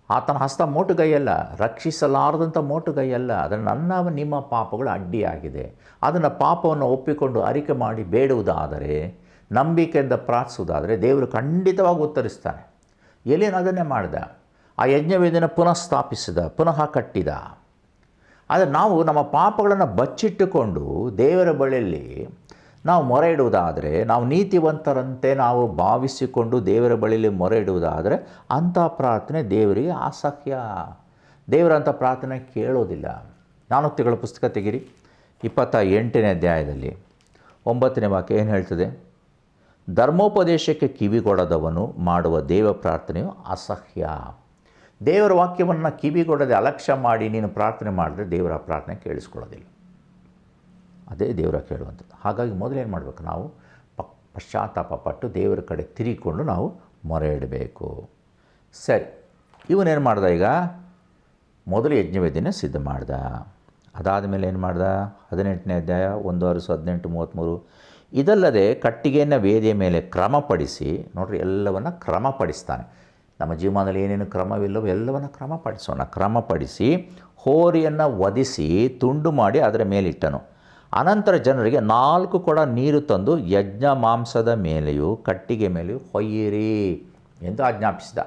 ಆತನ ಹಸ್ತ ಮೋಟುಗೈಯಲ್ಲ, ರಕ್ಷಿಸಲಾರದಂಥ ಮೋಟುಗೈಯಲ್ಲ. ಆದರೆ ನಿಮ್ಮ ಪಾಪಗಳು ಅಡ್ಡಿಯಾಗಿದೆ. ಅದನ್ನು ಪಾಪವನ್ನು ಒಪ್ಪಿಕೊಂಡು ಅರಿಕೆ ಮಾಡಿ ಬೇಡುವುದಾದರೆ, ನಂಬಿಕೆಯಿಂದ ಪ್ರಾರ್ಥಿಸುವುದಾದರೆ ದೇವರು ಖಂಡಿತವಾಗಿ ಉತ್ತರಿಸ್ತಾನೆ. ಎಲೀಯನು ಅದನ್ನೇ ಮಾಡಿದ. ಆ ಯಜ್ಞವೇದಿನ ಪುನಃ ಸ್ಥಾಪಿಸಿದ, ಪುನಃ ಕಟ್ಟಿದ. ಆದರೆ ನಾವು ನಮ್ಮ ಪಾಪಗಳನ್ನು ಬಚ್ಚಿಟ್ಟುಕೊಂಡು ದೇವರ ಬಳಿಯಲ್ಲಿ ನಾವು ಮೊರೆ ಇಡುವುದಾದರೆ, ನಾವು ನೀತಿವಂತರಂತೆ ನಾವು ಭಾವಿಸಿಕೊಂಡು ದೇವರ ಬಳಿಯಲ್ಲಿ ಮೊರೆ ಇಡುವುದಾದರೆ ಅಂಥ ಪ್ರಾರ್ಥನೆ ದೇವರಿಗೆ ಅಸಹ್ಯ. ದೇವರಂಥ ಪ್ರಾರ್ಥನೆ ಕೇಳೋದಿಲ್ಲ. 4 ತಿಂಗಳ ಪುಸ್ತಕ ತೆಗಿರಿ, 28ನೇ ಅಧ್ಯಾಯದಲ್ಲಿ 9ನೇ ವಾಕ್ಯ ಏನು ಹೇಳ್ತದೆ? ಧರ್ಮೋಪದೇಶಕ್ಕೆ ಕಿವಿಗೊಡದವನು ಮಾಡುವ ದೇವ ಪ್ರಾರ್ಥನೆಯು ಅಸಹ್ಯ. ದೇವರ ವಾಕ್ಯವನ್ನು ಕಿವಿಗೊಡದೆ ಅಲಕ್ಷ್ಯ ಮಾಡಿ ನೀನು ಪ್ರಾರ್ಥನೆ ಮಾಡಿದ್ರೆ ದೇವರ ಪ್ರಾರ್ಥನೆ ಕೇಳಿಸ್ಕೊಳ್ಳೋದಿಲ್ಲ. ಅದೇ ದೇವರ ಕೇಳುವಂಥದ್ದು. ಹಾಗಾಗಿ ಮೊದಲೇನು ಮಾಡಬೇಕು? ನಾವು ಪಶ್ಚಾತ್ತಾಪ ಪಟ್ಟು ದೇವರ ಕಡೆ ತಿರುಗಿಕೊಂಡು ನಾವು ಮೊರೆ ಇಡಬೇಕು. ಸರಿ, ಇವನೇನು ಮಾಡ್ದ? ಈಗ ಮೊದಲು ಯಜ್ಞವೇದಿನ ಸಿದ್ಧ ಮಾಡ್ದ. ಅದಾದ ಮೇಲೆ ಏನು ಮಾಡ್ದ? 18ನೇ ಅಧ್ಯಾಯ 1:18-33. ಇದಲ್ಲದೆ ಕಟ್ಟಿಗೆಯನ್ನು ವೇದಿಯ ಮೇಲೆ ಕ್ರಮಪಡಿಸಿ, ನೋಡ್ರಿ, ಎಲ್ಲವನ್ನು ಕ್ರಮಪಡಿಸ್ತಾನೆ. ನಮ್ಮ ಜೀವನದಲ್ಲಿ ಏನೇನು ಕ್ರಮವಿಲ್ಲವೋ ಎಲ್ಲವನ್ನು ಕ್ರಮಪಡಿಸೋಣ. ಕ್ರಮಪಡಿಸಿ ಹೋರಿಯನ್ನು ವಧಿಸಿ ತುಂಡು ಮಾಡಿ ಅದರ ಮೇಲಿಟ್ಟನು. ಅನಂತರ ಜನರಿಗೆ 4 ಕೊಡ ನೀರು ತಂದು ಯಜ್ಞ ಮಾಂಸದ ಮೇಲೆಯೂ ಕಟ್ಟಿಗೆ ಮೇಲೆಯೂ ಹೊಯ್ಯಿರಿ ಎಂದು ಆಜ್ಞಾಪಿಸಿದ.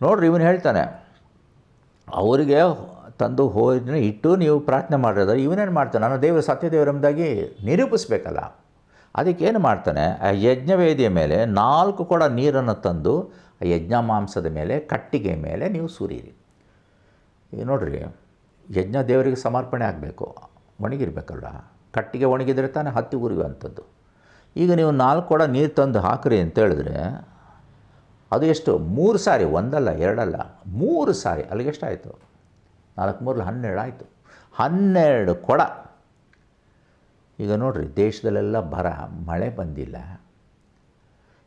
ನೋಡ್ರಿ, ಇವನು ಹೇಳ್ತಾನೆ, ಅವರಿಗೆ ತಂದು ಹೋರಿನ ಇಟ್ಟು ನೀವು ಪ್ರಾರ್ಥನೆ ಮಾಡಿದ್ರೆ ಇವನೇನು ಮಾಡ್ತಾನೆ? ನಾನು ದೇವರು ಸತ್ಯದೇವರೆಂಬುದಾಗಿ ನಿರೂಪಿಸ್ಬೇಕಲ್ಲ. ಅದಕ್ಕೇನು ಮಾಡ್ತಾನೆ? ಆ ಯಜ್ಞವೇದಿಯ ಮೇಲೆ 4 ಕೊಡ ನೀರನ್ನು ತಂದು ಆ ಯಜ್ಞ ಮಾಂಸದ ಮೇಲೆ ಕಟ್ಟಿಗೆ ಮೇಲೆ ನೀವು ಸುರೀರಿ. ಈಗ ನೋಡ್ರಿ, ಯಜ್ಞ ದೇವರಿಗೆ ಸಮರ್ಪಣೆ ಆಗಬೇಕು, ಒಣಗಿರಬೇಕಲ್ಲ. ಕಟ್ಟಿಗೆ ಒಣಗಿದ್ರೆ ತಾನೇ ಹತ್ತಿ ಉರಿಯುವಂಥದ್ದು. ಈಗ ನೀವು 4 ಕೊಡ ನೀರು ತಂದು ಹಾಕ್ರಿ ಅಂತ ಹೇಳಿದ್ರೆ ಅದು ಎಷ್ಟು? 3 ಸಾರಿ, ಒಂದಲ್ಲ ಎರಡಲ್ಲ 3 ಸಾರಿ. ಅಲ್ಲಿಗೆ ಎಷ್ಟಾಯಿತು? 4 3 12 ಆಯಿತು. 12 ಕೊಡ. ಈಗ ನೋಡ್ರಿ, ದೇಶದಲ್ಲೆಲ್ಲ ಬರ, ಮಳೆ ಬಂದಿಲ್ಲ.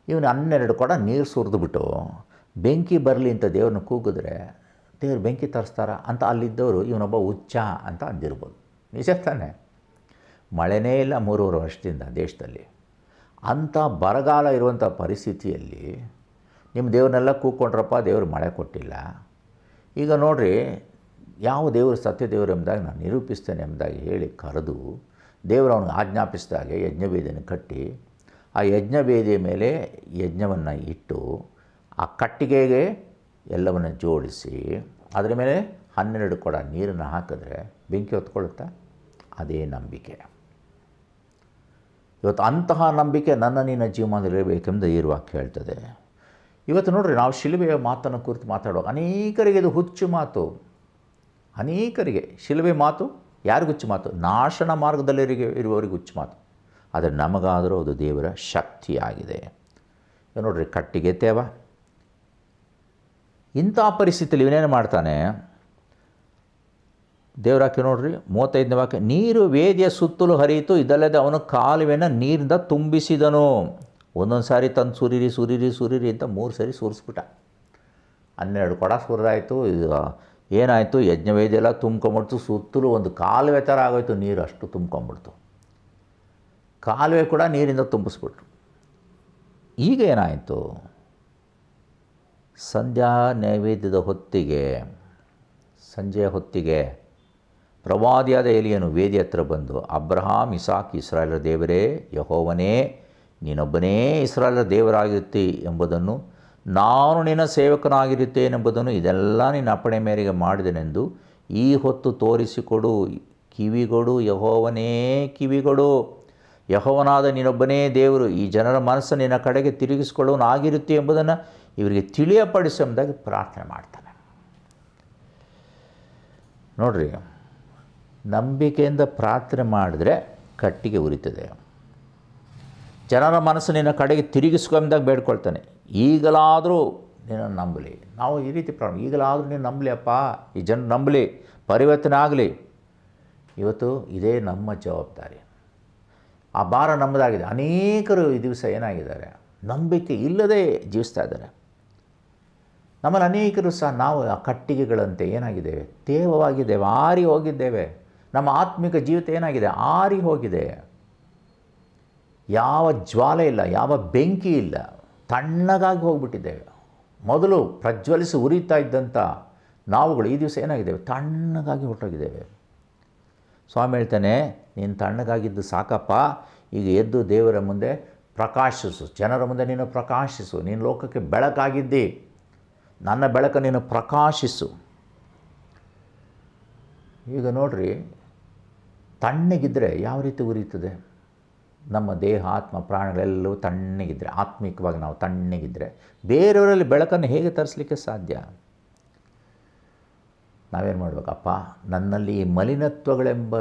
ಇವನು 12 ಕೊಡ ನೀರು ಸುರಿದ್ಬಿಟ್ಟು ಬೆಂಕಿ ಬರಲಿ ಅಂತ ದೇವ್ರನ್ನ ಕೂಗಿದ್ರೆ ದೇವ್ರು ಬೆಂಕಿ ತರಿಸ್ತಾರ ಅಂತ ಅಲ್ಲಿದ್ದವರು ಇವನೊಬ್ಬ ಹುಚ್ಚ ಅಂತ ಅಂದಿರ್ಬೋದು. ನಿಜ ತಾನೆ? ಮಳೆನೇ ಇಲ್ಲ 3 ವರ್ಷದಿಂದ ದೇಶದಲ್ಲಿ. ಅಂಥ ಬರಗಾಲ ಇರುವಂಥ ಪರಿಸ್ಥಿತಿಯಲ್ಲಿ ನಿಮ್ಮ ದೇವ್ರನ್ನೆಲ್ಲ ಕೂತ್ಕೊಂಡ್ರಪ್ಪ, ದೇವರು ಮಳೆ ಕೊಟ್ಟಿಲ್ಲ. ಈಗ ನೋಡಿರಿ, ಯಾವ ದೇವರು ಸತ್ಯ ದೇವರು ಎಂಬುದಾಗಿ ನಾನು ನಿರೂಪಿಸ್ತೇನೆ ಎಂಬುದಾಗಿ ಹೇಳಿ ಕರೆದು ದೇವರು ಅವನಿಗೆ ಆಜ್ಞಾಪಿಸಿದಾಗೆ ಯಜ್ಞವೇದಿಯನ್ನು ಕಟ್ಟಿ ಆ ಯಜ್ಞವೇದಿಯ ಮೇಲೆ ಯಜ್ಞವನ್ನು ಇಟ್ಟು ಆ ಕಟ್ಟಿಗೆಗೆ ಎಲ್ಲವನ್ನು ಜೋಡಿಸಿ ಅದರ ಮೇಲೆ 12 ಕೊಡ ನೀರನ್ನು ಹಾಕಿದ್ರೆ ಬೆಂಕಿ ಹೊತ್ಕೊಳ್ಳುತ್ತಾ? ಅದೇ ನಂಬಿಕೆ. ಇವತ್ತು ಅಂತಹ ನಂಬಿಕೆ ನನ್ನ ನಿನ್ನ ಜೀವನದಲ್ಲಿರಬೇಕೆಂದು ಈ ವಾಕ್ಯ ಹೇಳ್ತದೆ. ಇವತ್ತು ನೋಡಿರಿ, ನಾವು ಶಿಲುಬೆಯ ಮಾತನ್ನು ಕುರಿತು ಮಾತಾಡುವಾಗ ಅನೇಕರಿಗೆ ಇದು ಹುಚ್ಚು ಮಾತು. ಅನೇಕರಿಗೆ ಶಿಲುಬೆ ಮಾತು ಯಾರಿಗೂ ಹುಚ್ಚು ಮಾತು? ನಾಶನ ಮಾರ್ಗದಲ್ಲಿರಿಗೆ ಇರುವವರಿಗೆ ಹುಚ್ಚು ಮಾತು. ಆದರೆ ನಮಗಾದರೂ ಅದು ದೇವರ ಶಕ್ತಿಯಾಗಿದೆ. ನೋಡಿರಿ, ಕಟ್ಟಿಗೆ ತೇವ. ಇಂಥ ಪರಿಸ್ಥಿತಿಯಲ್ಲಿ ಇವನೇನು ಮಾಡ್ತಾನೆ? ದೇವರಾಕೆ ನೋಡ್ರಿ 35ನೇ ವಾಕ್ಯ, ನೀರು ವೇದಿಯ ಸುತ್ತಲೂ ಹರಿಯಿತು, ಇದಲ್ಲದೆ ಅವನು ಕಾಲುವೆಯನ್ನು ನೀರಿಂದ ತುಂಬಿಸಿದನು. ಒಂದೊಂದು ಸಾರಿ ತಂದು ಸುರಿರಿ ಅಂತ 3 ಸಾರಿ ಸುರಿಸ್ಬಿಟ್ಟ. 12 ಕೊಡ ಸುರಿದಾಯಿತು. ಇದು ಏನಾಯಿತು? ಯಜ್ಞವೇದಿ ಎಲ್ಲ ತುಂಬ್ಕೊಂಬಿಡ್ತು. ಸುತ್ತಲೂ ಒಂದು ಕಾಲುವೆ ಥರ ಆಗೋಯ್ತು, ನೀರು ಅಷ್ಟು ತುಂಬ್ಕೊಂಬಿಡ್ತು. ಕಾಲುವೆ ಕೂಡ ನೀರಿಂದ ತುಂಬಿಸ್ಬಿಟ್ರು. ಈಗ ಏನಾಯಿತು? ಸಂಧ್ಯಾ ನೈವೇದ್ಯದ ಹೊತ್ತಿಗೆ, ಸಂಜೆಯ ಹೊತ್ತಿಗೆ ಪ್ರವಾದಿಯಾದ ಎಲಿಯನು ವೇದಿ ಹತ್ರ ಬಂದು, ಅಬ್ರಹಾಂ, ಇಸಾಕ್, ಇಸ್ರಾಯೇಲರ ದೇವರೇ ಯೆಹೋವನೇ, ನೀನೊಬ್ಬನೇ ಇಸ್ರಾಯೇಲರ ದೇವರಾಗಿರುತ್ತಿ ಎಂಬುದನ್ನು, ನಾನು ನಿನ್ನ ಸೇವಕನಾಗಿರುತ್ತೇನೆಂಬುದನ್ನು ಇದೆಲ್ಲ ನಿನ್ನ ಅಪ್ಪಣೆ ಮೇರೆಗೆ ಮಾಡಿದೆನೆಂದು ಈ ಹೊತ್ತು ತೋರಿಸಿಕೊಡು. ಕಿವಿಗೊಡು ಯೆಹೋವನೇ, ಕಿವಿಗೊಡು. ಯೆಹೋವನಾದ ನೀನೊಬ್ಬನೇ ದೇವರು, ಈ ಜನರ ಮನಸ್ಸು ನಿನ್ನ ಕಡೆಗೆ ತಿರುಗಿಸಿಕೊಳ್ಳುವನಾಗಿರುತ್ತೆ ಎಂಬುದನ್ನು ಇವರಿಗೆ ತಿಳಿಯಪಡಿಸು ಎಂಬುದಾಗಿ ಪ್ರಾರ್ಥನೆ ಮಾಡ್ತಾನೆ. ನೋಡ್ರಿ, ನಂಬಿಕೆಯಿಂದ ಪ್ರಾರ್ಥನೆ ಮಾಡಿದ್ರೆ ಕಟ್ಟಿಗೆ ಉರಿತದೆ. ಜನರ ಮನಸ್ಸು ನಿನ್ನ ಕಡೆಗೆ ತಿರುಗಿಸ್ಕೊಂಬಂದಾಗ ಬೇಡ್ಕೊಳ್ತಾನೆ, ಈಗಲಾದರೂ ನಿನ್ನನ್ನು ನಂಬಲಿ. ನಾವು ಈ ರೀತಿ ಈಗಲಾದರೂ ನೀನು ನಂಬಲಿ ಅಪ್ಪ, ಈ ಜನರು ನಂಬಲಿ, ಪರಿವರ್ತನೆ ಆಗಲಿ. ಇವತ್ತು ಇದೇ ನಮ್ಮ ಜವಾಬ್ದಾರಿ. ಆ ಭಾರ ನಮ್ಮದಾಗಿದೆ. ಅನೇಕರು ಈ ದಿವಸ ಏನಾಗಿದ್ದಾರೆ? ನಂಬಿಕೆ ಇಲ್ಲದೆ ಜೀವಿಸ್ತಾ ಇದ್ದಾರೆ. ನಮ್ಮಲ್ಲಿ ಅನೇಕರು ಸಹ ನಾವು ಆ ಕಟ್ಟಿಗೆಗಳಂತೆ ಏನಾಗಿದ್ದೇವೆ? ತೇವವಾಗಿದ್ದೇವೆ, ಆರಿ ಹೋಗಿದ್ದೇವೆ. ನಮ್ಮ ಆತ್ಮಿಕ ಜೀವಿತ ಏನಾಗಿದೆ? ಆರಿ ಹೋಗಿದೆ. ಯಾವ ಜ್ವಾಲೆ ಇಲ್ಲ, ಯಾವ ಬೆಂಕಿ ಇಲ್ಲ, ತಣ್ಣಗಾಗಿ ಹೋಗ್ಬಿಟ್ಟಿದ್ದೇವೆ. ಮೊದಲು ಪ್ರಜ್ವಲಿಸಿ ಉರಿತಾ ಇದ್ದಂಥ ನಾವುಗಳು ಈ ದಿವಸ ಏನಾಗಿದ್ದೇವೆ? ತಣ್ಣಗಾಗಿ ಹೊರಟೋಗಿದ್ದೇವೆ. ಸ್ವಾಮಿ ಹೇಳ್ತಾನೆ, ನೀನು ತಣ್ಣಗಾಗಿದ್ದು ಸಾಕಪ್ಪ, ಈಗ ಎದ್ದು ದೇವರ ಮುಂದೆ ಪ್ರಕಾಶಿಸು, ಜನರ ಮುಂದೆ ನೀನು ಪ್ರಕಾಶಿಸು. ನೀನು ಲೋಕಕ್ಕೆ ಬೆಳಕಾಗಿದ್ದಿ, ನನ್ನ ಬೆಳಕು ನೀನು ಪ್ರಕಾಶಿಸು. ಈಗ ನೋಡ್ರಿ, ತಣ್ಣಗಿದ್ದರೆ ಯಾವ ರೀತಿ ಉರಿಯುತ್ತದೆ? ನಮ್ಮ ದೇಹ, ಆತ್ಮ, ಪ್ರಾಣಗಳೆಲ್ಲವೂ ತಣ್ಣಗಿದ್ದರೆ, ಆತ್ಮಿಕವಾಗಿ ನಾವು ತಣ್ಣಗಿದ್ದರೆ ಬೇರೆಯವರಲ್ಲಿ ಬೆಳಕನ್ನು ಹೇಗೆ ತರಿಸಲಿಕ್ಕೆ ಸಾಧ್ಯ? ನಾವೇನು ಮಾಡಬೇಕಪ್ಪ? ನನ್ನಲ್ಲಿ ಈ ಮಲಿನತ್ವಗಳೆಂಬ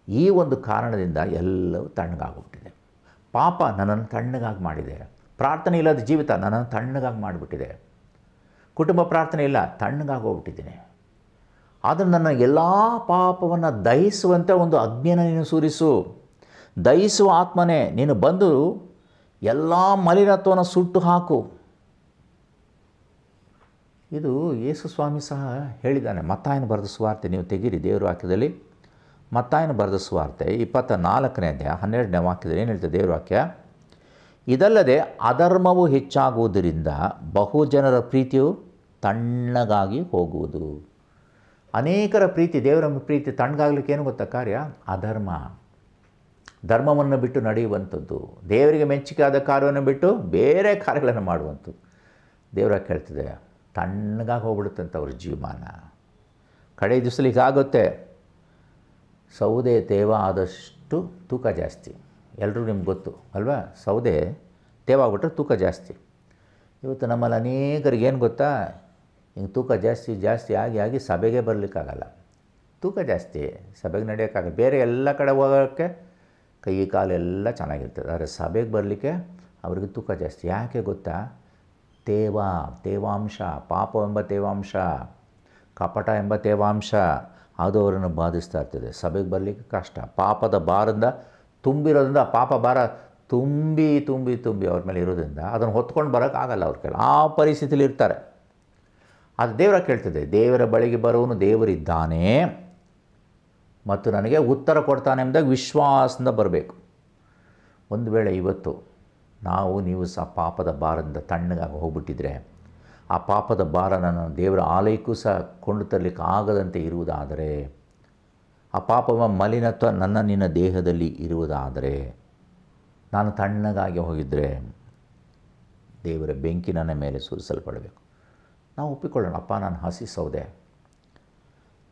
ಈ ಒಂದು ಕಾರಣದಿಂದ ಎಲ್ಲವೂ ತಣ್ಣಗಾಗ್ಬಿಟ್ಟಿದೆ. ಪಾಪ ನನ್ನನ್ನು ತಣ್ಣಗಾಗಿ ಮಾಡಿದೆ. ಪ್ರಾರ್ಥನೆ ಇಲ್ಲದ ಜೀವಿತ ನನ್ನನ್ನು ತಣ್ಣಗಾಗಿ ಮಾಡಿಬಿಟ್ಟಿದೆ. ಕುಟುಂಬ ಪ್ರಾರ್ಥನೆ ಇಲ್ಲ, ತಣ್ಣಗಾಗಿ ಹೋಗ್ಬಿಟ್ಟಿದ್ದೀನಿ. ಆದರೆ ನನ್ನ ಎಲ್ಲ ಪಾಪವನ್ನು ದಹಿಸುವಂತೆ ಒಂದು ಅಗ್ನಿಯನ್ನು ನೀನು ಸುರಿಸು. ದಹಿಸುವ ಆತ್ಮನೇ ನೀನು ಬಂದು ಎಲ್ಲ ಮಲಿನತ್ವವನ್ನು ಸುಟ್ಟು ಹಾಕು. ಇದು ಯೇಸು ಸ್ವಾಮಿ ಸಹ ಹೇಳಿದ್ದಾನೆ. ಮತ್ತಾಯನ ಬರೆದ ಸುವಾರ್ತೆ ನೀವು ತೆಗೀರಿ, ದೇವರು ವಾಕ್ಯದಲ್ಲಿ ಮತ್ತಾಯನ ಬರೆದ ಸುವಾರ್ತೆ 24ನೇ ಅಧ್ಯಾಯ 12ನೇ ವಾಕ್ಯದಲ್ಲಿ ಏನು ಹೇಳ್ತದೆ ದೇವ್ರ ವಾಕ್ಯ? ಇದಲ್ಲದೆ ಅಧರ್ಮವು ಹೆಚ್ಚಾಗುವುದರಿಂದ ಬಹುಜನರ ಪ್ರೀತಿಯು ತಣ್ಣಗಾಗಿ ಹೋಗುವುದು. ಅನೇಕರ ಪ್ರೀತಿ, ದೇವರ ಪ್ರೀತಿ ತಣ್ಣಗಾಗಲಿಕ್ಕೆ ಏನು ಗೊತ್ತಾ ಕಾರ್ಯ? ಅಧರ್ಮ. ಧರ್ಮವನ್ನು ಬಿಟ್ಟು ನಡೆಯುವಂಥದ್ದು, ದೇವರಿಗೆ ಮೆಚ್ಚುಗೆಯಾದ ಕಾರ್ಯವನ್ನು ಬಿಟ್ಟು ಬೇರೆ ಕಾರ್ಯಗಳನ್ನು ಮಾಡುವಂಥದ್ದು. ದೇವರ ಕೇಳ್ತದೆ, ತಣ್ಣಗಾಗಿ ಹೋಗ್ಬಿಡುತ್ತಂತ ಅವ್ರ ಜೀವಮಾನ. ಕಡೆ ದಿವಸದಲ್ಲಿ ಹೀಗಾಗುತ್ತೆ. ಸೌದೆ ತೇವ ಆದಷ್ಟು ತೂಕ ಜಾಸ್ತಿ. ಎಲ್ಲರೂ ನಿಮ್ಗೆ ಗೊತ್ತು ಅಲ್ವಾ? ಸೌದೆ ತೇವ ಆಗ್ಬಿಟ್ರೆ ತೂಕ ಜಾಸ್ತಿ. ಇವತ್ತು ನಮ್ಮಲ್ಲಿ ಅನೇಕರಿಗೆ ಏನು ಗೊತ್ತಾ? ಹಿಂಗೆ ತೂಕ ಜಾಸ್ತಿ ಆಗಿ ಸಭೆಗೆ ಬರಲಿಕ್ಕಾಗಲ್ಲ. ತೂಕ ಜಾಸ್ತಿ, ಸಭೆಗೆ ನಡೆಯೋಕ್ಕಾಗಲ್ಲ. ಬೇರೆ ಎಲ್ಲ ಕಡೆ ಹೋಗೋಕ್ಕೆ ಕೈ ಕಾಲೆಲ್ಲ ಚೆನ್ನಾಗಿರ್ತದೆ, ಆದರೆ ಸಭೆಗೆ ಬರಲಿಕ್ಕೆ ಅವ್ರಿಗೆ ತೂಕ ಜಾಸ್ತಿ. ಯಾಕೆ ಗೊತ್ತಾ? ತೇವಾಂಶ, ಪಾಪವೆಂಬ ತೇವಾಂಶ, ಕಪಟ ಎಂಬ ತೇವಾಂಶ ಅದು ಅವರನ್ನು ಬಾಧಿಸ್ತಾ ಇರ್ತದೆ. ಸಭೆಗೆ ಬರಲಿಕ್ಕೆ ಕಷ್ಟ. ಪಾಪದ ಭಾರದಿಂದ ತುಂಬಿರೋದ್ರಿಂದ, ಪಾಪ ಭಾರ ತುಂಬಿ ಅವ್ರ ಮೇಲೆ ಇರೋದ್ರಿಂದ ಅದನ್ನು ಹೊತ್ಕೊಂಡು ಬರೋಕ್ಕಾಗಲ್ಲ ಅವ್ರ ಕೈಲಿ. ಆ ಪರಿಸ್ಥಿತಿಲಿ ಇರ್ತಾರೆ. ಅದು ದೇವರ ಕೇಳ್ತದೆ, ದೇವರ ಬಳಿಗೆ ಬರೋನು ದೇವರಿದ್ದಾನೆ, ಮತ್ತು ನನಗೆ ಉತ್ತರ ಕೊಡ್ತಾನೆ ಎಂಬುದಾಗಿ ವಿಶ್ವಾಸದಿಂದ ಬರಬೇಕು. ಒಂದು ವೇಳೆ ಇವತ್ತು ನೀವು ಸಹ ಪಾಪದ ಭಾರದಿಂದ ತಣ್ಣಗಾಗಿ ಹೋಗ್ಬಿಟ್ಟಿದ್ರೆ, ಆ ಪಾಪದ ಭಾರ ನನ್ನ ದೇವರ ಆಲಯಕ್ಕೂ ಸಹ ಕೊಂಡು ತರಲಿಕ್ಕೆ ಆಗದಂತೆ ಇರುವುದಾದರೆ, ಆ ಪಾಪವ ಮಲಿನತ್ವ ನಿನ್ನ ದೇಹದಲ್ಲಿ ಇರುವುದಾದರೆ, ನಾನು ತಣ್ಣಗಾಗಿ ಹೋಗಿದ್ದರೆ ದೇವರ ಬೆಂಕಿ ನನ್ನ ಮೇಲೆ ಸುರಿಸಲ್ಪಡಬೇಕು. ನಾವು ಒಪ್ಪಿಕೊಳ್ಳೋಣ, ಅಪ್ಪ ನಾನು ಹಸಿ ಸೌದೆ,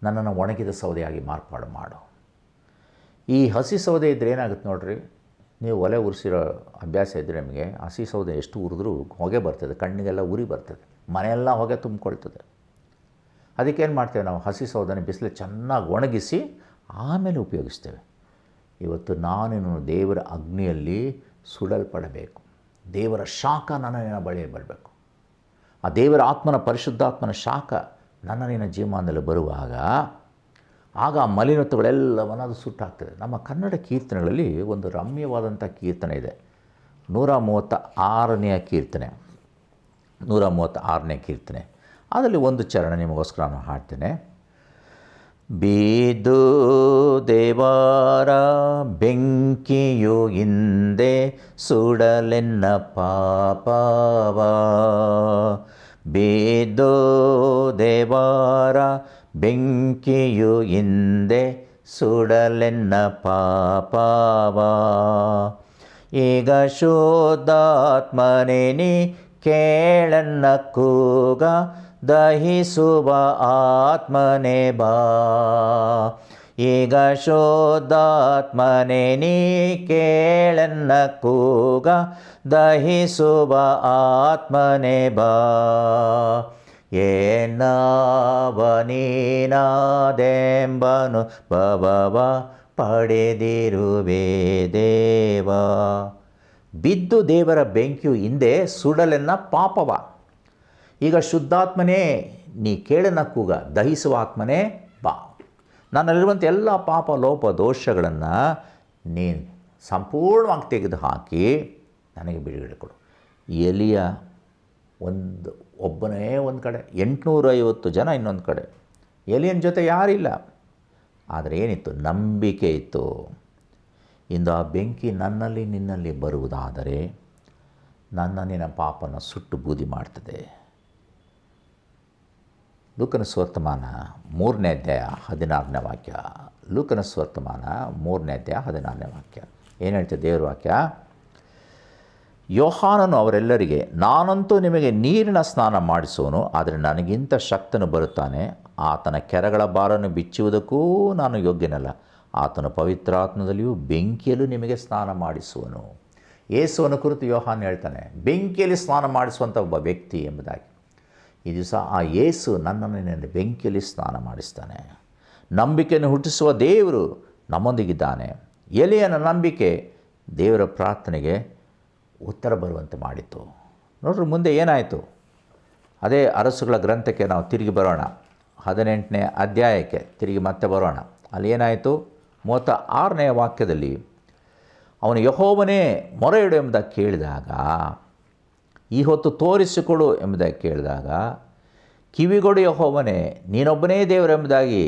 ನನ್ನನ್ನು ಒಣಗಿದ ಸೌದೆಯಾಗಿ ಮಾರ್ಪಾಡು ಮಾಡು. ಈ ಹಸಿ ಸೌದೆ ಇದ್ದರೆ ಏನಾಗುತ್ತೆ ನೋಡ್ರಿ, ನೀವು ಒಲೆ ಉರಿಸಿರೋ ಅಭ್ಯಾಸ ಇದ್ದರೆ ನಿಮಗೆ ಹಸಿ ಸೌದೆ ಎಷ್ಟು ಉರಿದ್ರೂ ಹೊಗೆ ಬರ್ತದೆ, ಕಣ್ಣಿಗೆಲ್ಲ ಉರಿ ಬರ್ತದೆ, ಮನೆಯೆಲ್ಲ ಹೊಗೆ ತುಂಬಿಕೊಳ್ತದೆ. ಅದಕ್ಕೇನು ಮಾಡ್ತೇವೆ ನಾವು, ಹಸಿ ಸೌದೆನ ಬಿಸಿಲು ಚೆನ್ನಾಗಿ ಒಣಗಿಸಿ ಆಮೇಲೆ ಉಪಯೋಗಿಸ್ತೇವೆ. ಇವತ್ತು ನಾನು ದೇವರ ಅಗ್ನಿಯಲ್ಲಿ ಸುಡಲ್ಪಡಬೇಕು. ದೇವರ ಶಾಖ ನನ್ನ ಬಳಿಗೆ ಬರಬೇಕು. ಆ ದೇವರ ಆತ್ಮನ, ಪರಿಶುದ್ಧಾತ್ಮನ ಶಾಖ ನಿನ್ನ ಜೀವಮಾನದಲ್ಲಿ ಬರುವಾಗ ಆಗ ಆ ಮಲಿನತ್ವಗಳೆಲ್ಲವನ್ನು ಅದು ಸುಟ್ಟಾಗ್ತದೆ. ನಮ್ಮ ಕನ್ನಡ ಕೀರ್ತನೆಗಳಲ್ಲಿ ಒಂದು ರಮ್ಯವಾದಂಥ ಕೀರ್ತನೆ ಇದೆ, 136ನೇ ಕೀರ್ತನೆ. 136ನೇ ಕೀರ್ತನೆ ಅದರಲ್ಲಿ ಒಂದು ಚರಣ ನಿಮಗೋಸ್ಕರ ನಾನು ಹಾಡ್ತೇನೆ. ಬಿದ್ದು ದೇವರ ಬೆಂಕಿಯು ಹಿಂದೆ ಸುಡಲೆನ್ನ ಪಾಪವ, ಬಿದ್ದು ದೇವರ ಬೆಂಕಿಯು ಹಿಂದೆ ಸುಡಲೆನ್ನ ಪಾಪವ, ಈಗ ಶುದ್ಧಾತ್ಮನೇ ನೀ ಕೇಳನ್ನ ಕೂಗ, ದಹಿಸುವ ಆತ್ಮನೇ ಬಾ. ಈಗ ಶುದ್ಧಾತ್ಮನೇ ನೀ ಕೇಳನ್ನ ಕೂಗ, ದಹಿಸುವ ಆತ್ಮನೇ ಬಾ. ನೀನಾದೆಂಬನು ಭವವ ಪಡೆದಿರುವೆ ದೇವ. ಬಿದ್ದು ದೇವರ ಬೆಂಕಿಯು ಹಿಂದೆ ಸುಡಲೆನ್ನ ಪಾಪವ, ಈಗ ಶುದ್ಧಾತ್ಮನೇ ನೀ ಕೇಳನ ಕೂಗ, ದಹಿಸುವ ಆತ್ಮನೇ ಬಾ. ನನ್ನಲ್ಲಿರುವಂಥ ಎಲ್ಲ ಪಾಪ ಲೋಪ ದೋಷಗಳನ್ನು ನೀನು ಸಂಪೂರ್ಣವಾಗಿ ತೆಗೆದು ಹಾಕಿ ನನಗೆ ಬಿಡುಗಡೆ ಕೊಡು. ಎಲಿಯ ಒಬ್ಬನೇ ಒಂದು ಕಡೆ, 850 ಜನ ಇನ್ನೊಂದು ಕಡೆ, ಎಲಿಯನ ಜೊತೆ ಯಾರಿಲ್ಲ. ಆದರೆ ಏನಿತ್ತು, ನಂಬಿಕೆ ಇತ್ತು. ಇಂದು ಆ ಬೆಂಕಿ ನನ್ನಲ್ಲಿ ನಿನ್ನಲ್ಲಿ ಬರುವುದಾದರೆ ನಿನ್ನ ಪಾಪನ ಸುಟ್ಟು ಬೂದಿ ಮಾಡ್ತದೆ. ಲೂಕನ ಸುವರ್ತಮಾನ 3ನೇ ಅಧ್ಯಾಯ 16ನೇ ವಾಕ್ಯ. ಲೂಕನ ಸುವರ್ತಮಾನ 3ನೇ ಅಧ್ಯಾಯ 16ನೇ ವಾಕ್ಯ ಏನು ಹೇಳ್ತದೆ ದೇವರ ವಾಕ್ಯ? ಯೋಹಾನನು ಅವರೆಲ್ಲರಿಗೆ, ನಾನಂತೂ ನಿಮಗೆ ನೀರಿನ ಸ್ನಾನ ಮಾಡಿಸುವನು, ಆದರೆ ನನಗಿಂತ ಶಕ್ತನು ಬರುತ್ತಾನೆ, ಆತನ ಕೆರಗಳ ಭಾರವನ್ನು ಬಿಚ್ಚುವುದಕ್ಕೂ ನಾನು ಯೋಗ್ಯನಲ್ಲ. ಆತನು ಪವಿತ್ರಾತ್ಮದಲ್ಲಿಯೂ ಬೆಂಕಿಯಲ್ಲೂ ನಿಮಗೆ ಸ್ನಾನ ಮಾಡಿಸುವನು. ಯೇಸುವನ್ನು ಕುರಿತು ಯೋಹಾನ ಹೇಳ್ತಾನೆ, ಬೆಂಕಿಯಲ್ಲಿ ಸ್ನಾನ ಮಾಡಿಸುವಂಥ ಒಬ್ಬ ವ್ಯಕ್ತಿ ಎಂಬುದಾಗಿ. ಈ ದಿವಸ ಆ ಯೇಸು ನನ್ನನ್ನು ಬೆಂಕಿಯಲ್ಲಿ ಸ್ನಾನ ಮಾಡಿಸ್ತಾನೆ. ನಂಬಿಕೆಯನ್ನು ಹುಟ್ಟಿಸುವ ದೇವರು ನಮ್ಮೊಂದಿಗಿದ್ದಾನೆ. ಎಲಿಯನ ನಂಬಿಕೆ ದೇವರ ಪ್ರಾರ್ಥನೆಗೆ ಉತ್ತರ ಬರುವಂತೆ ಮಾಡಿತು. ನೋಡ್ರಿ ಮುಂದೆ ಏನಾಯಿತು, ಅದೇ ಅರಸುಗಳ ಗ್ರಂಥಕ್ಕೆ ನಾವು ತಿರುಗಿ ಬರೋಣ, 18ನೇ ಅಧ್ಯಾಯಕ್ಕೆ ತಿರುಗಿ ಮತ್ತೆ ಬರೋಣ. ಅಲ್ಲಿ ಏನಾಯಿತು, 36ನೇ ವಾಕ್ಯದಲ್ಲಿ ಅವನು ಯೆಹೋವನೇ ಮೊರೆ ಇಡು ಎಂಬುದಾಗಿ ಕೇಳಿದಾಗ, ಈ ಹೊತ್ತು ತೋರಿಸಿಕೊಡು ಎಂಬುದಾಗಿ ಕೇಳಿದಾಗ, ಕಿವಿಗೊಡು ಯೆಹೋವನೇ ನೀನೊಬ್ಬನೇ ದೇವರು ಎಂಬುದಾಗಿ,